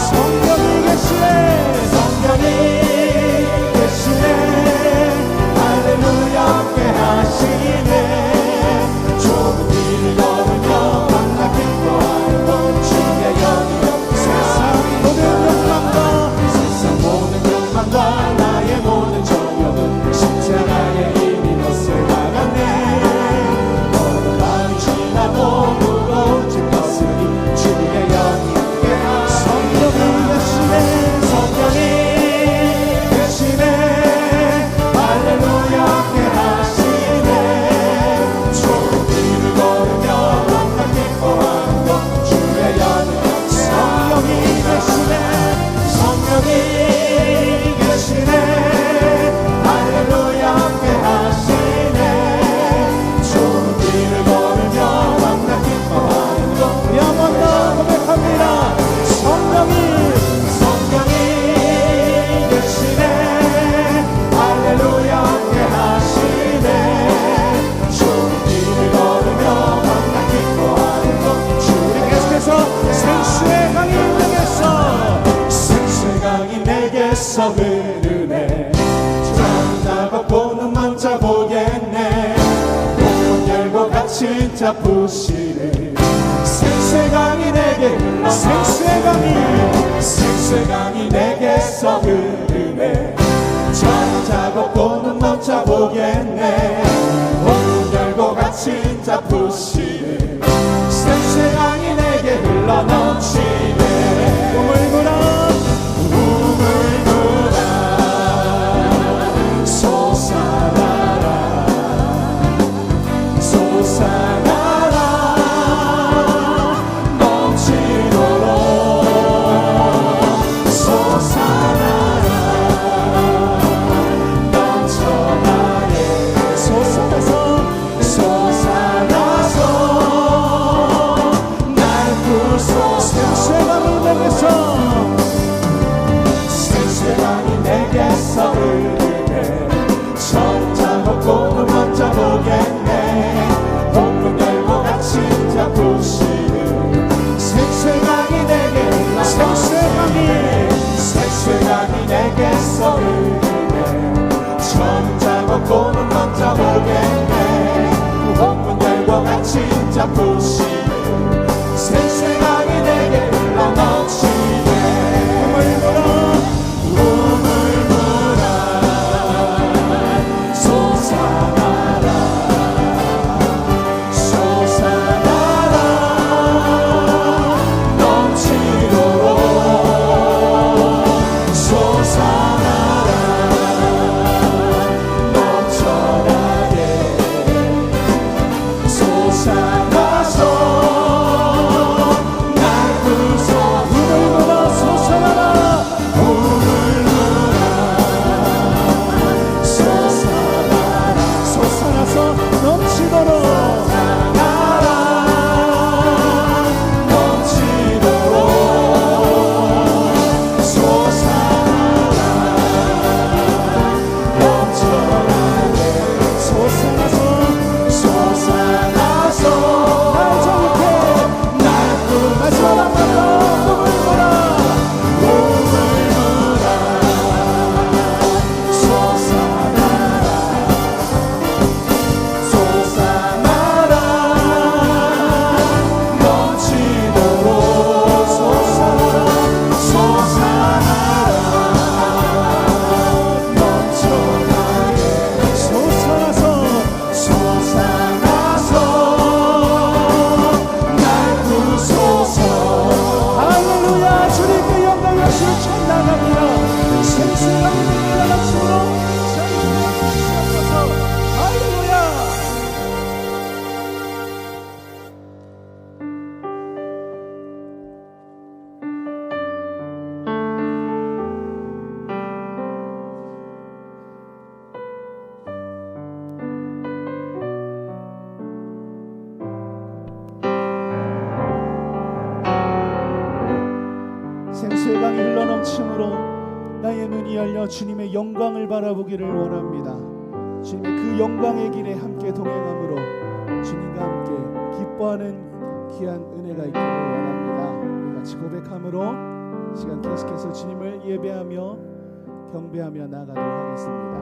성령이 계시네 할렐루야 함께하시네 좋은 길을 걸으며 만나 기뻐하는 것 주의 영이 세상 모든 욕망과 나의 모든 정욕은 십자가의 이미 못을 나갔네. 너는 밤이 지나고 무거운 짐 걷으니 주의 영이 함께하니 성령이 계시네 할렐루야 함께하시네 좋은 길을 걸으며 만나 기뻐하는 것 주의 영이 성령이 계시네 할렐루야 함께하시네 좋은 길을 걸으며 만나 기뻐하는 것 우리 한 번 더 고백합니다. 성령이 계시네 할렐루야 함께하시네 좋은 길을 걸으며 만나 기뻐하는 것 우리 계속해서 생수의 강이 내게서 흐르네 잠자고 보는 먼저 보겠네 문 열고 같이 잡으시네 생수의 강이 내게 흘러 생수의 강이 내게서 흐르네 잠자고 보는 먼저 보겠네 문 열고 같이 잡으시네 생수의 강이 내게 흘러 넘치네 우물구나 솟아나라 넘치도록 솟아나라 넘쳐나게 솟아나서 마지막 한번더 꿈을 보라 생수의 강이 흘러넘침으로 나의 눈이 열려 주님의 영광을 바라보기를 원합니다. 주님의 그 영광의 길에 함께 동행함으로 주님과 함께 기뻐하는 귀한 은혜가 있기를 원합니다. 우리 같이 고백함으로 시간 계속해서 주님을 예배하며 경배하며 나아가도록 하겠습니다.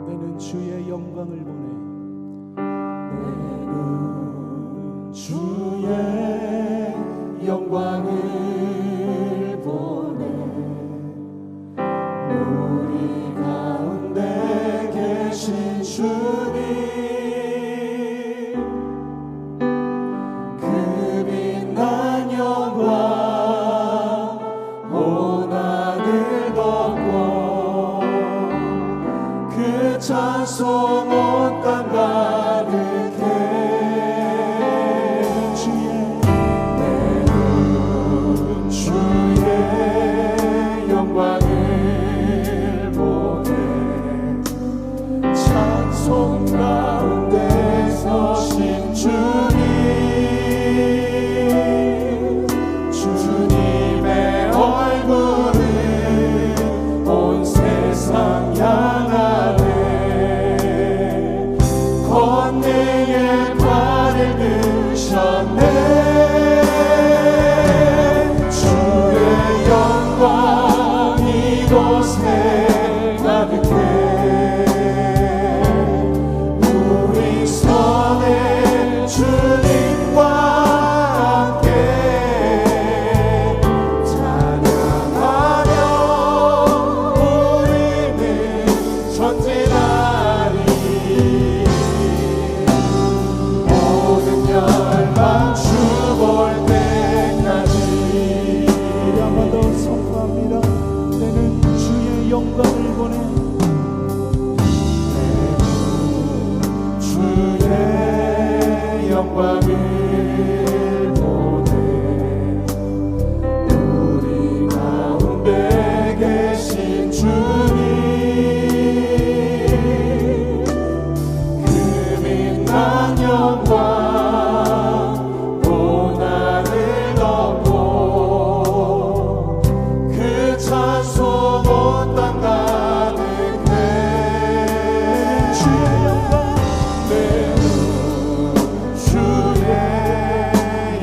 내는 주의 영광을 보내 주의 영광을 보내 우리 가운데 계신 주님 그 빛난 영광 온 하늘 덮고 그 찬송 온 땅 가득해 찬송 가운데 서신 주님 주님의 얼굴을 온 세상 향하네 권능의 팔을 드셨네 주의 영광 이곳에 가득해 주님과 함께 찬양하며 우리는 전진하리 모든 열방 주 볼 때까지 우리 한 번 더 선포합니다. 내는 주의 영광을 보내 주의 영광을 보내 우리 가운데 계신 주님 그 빛난 영광 온 하늘 덮고 그 찬송 온 땅 가득해 주의 영광 주의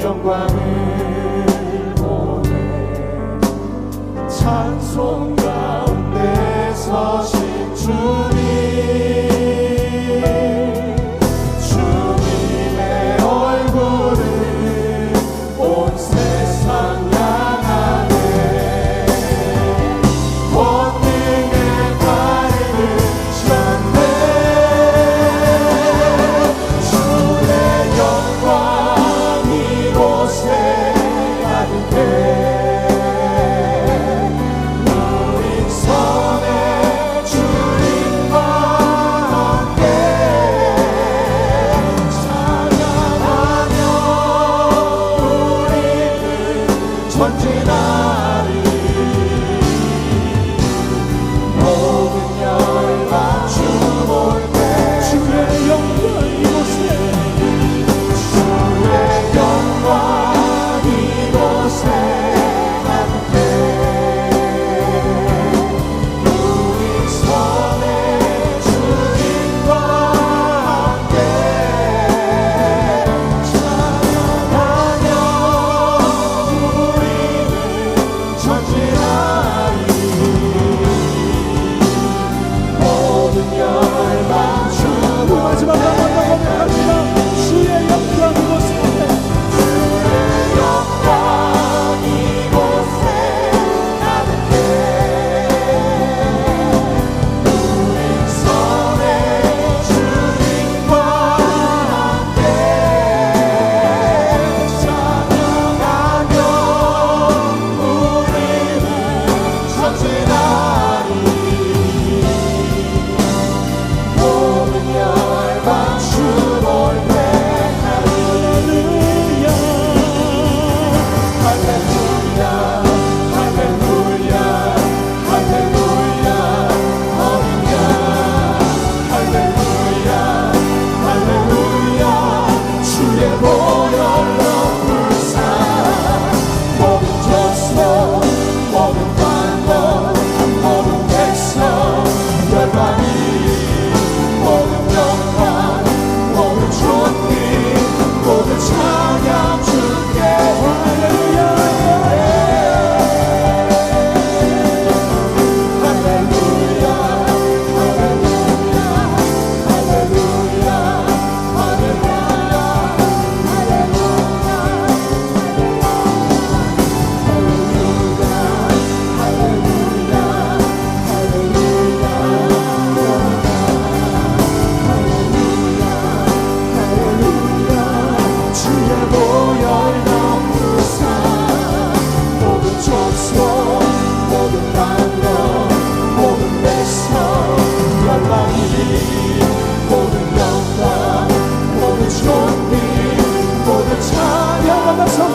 영광을 보내 찬송 가운데 서신 주님 주님의 얼굴을 온 세상 향하네 권능의 팔을 드셨네 주의 영광 이곳에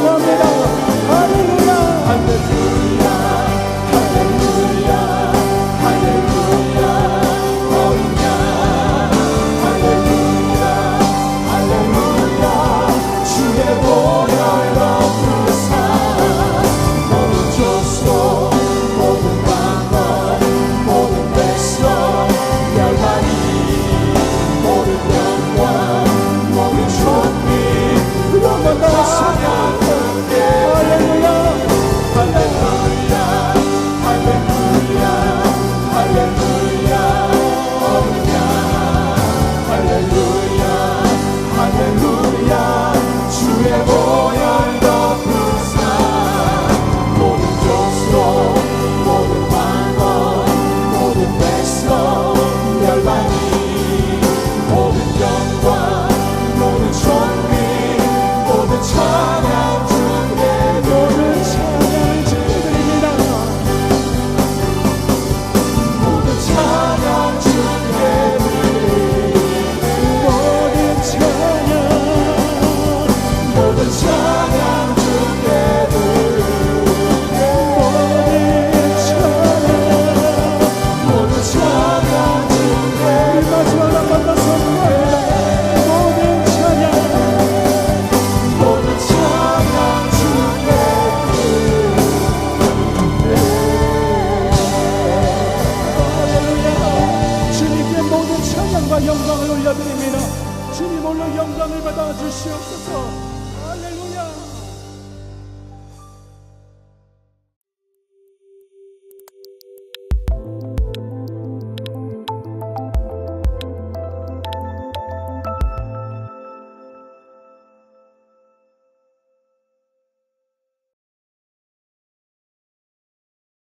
감사합니다. 할렐루야. 할렐루야. 할렐루야. 할렐루야. 어린 양. 할렐루야. 할렐루야. 주의 보혈 덮으사 모든 족속 모든 방언 모든 백성 열반이 모든 영광 모든 존귀 한번 더 할렐루야. 할렐루야. 할렐루야. 할렐루야. 어린 양. 할렐루야. 할렐루야. 주의 보혈 덮으사 모든 족속 모든 방언 모든 백성 열반이 모든 영광 모든 존귀 모든 찬양 주께 모든 찬양을 주께 드립니다. 모든 찬양 주께 드립니다. 모든 찬양 모든 찬양 주께 드립니다. 모든 찬양 주께 마지막 한번 더 선포합니다. 모든 찬양 모든 찬양 주께 할렐루야. 주님께 모든 찬양과 영광을 올려드립니다. 주님 홀로 영광을 받아 주시옵소서. 할렐루야.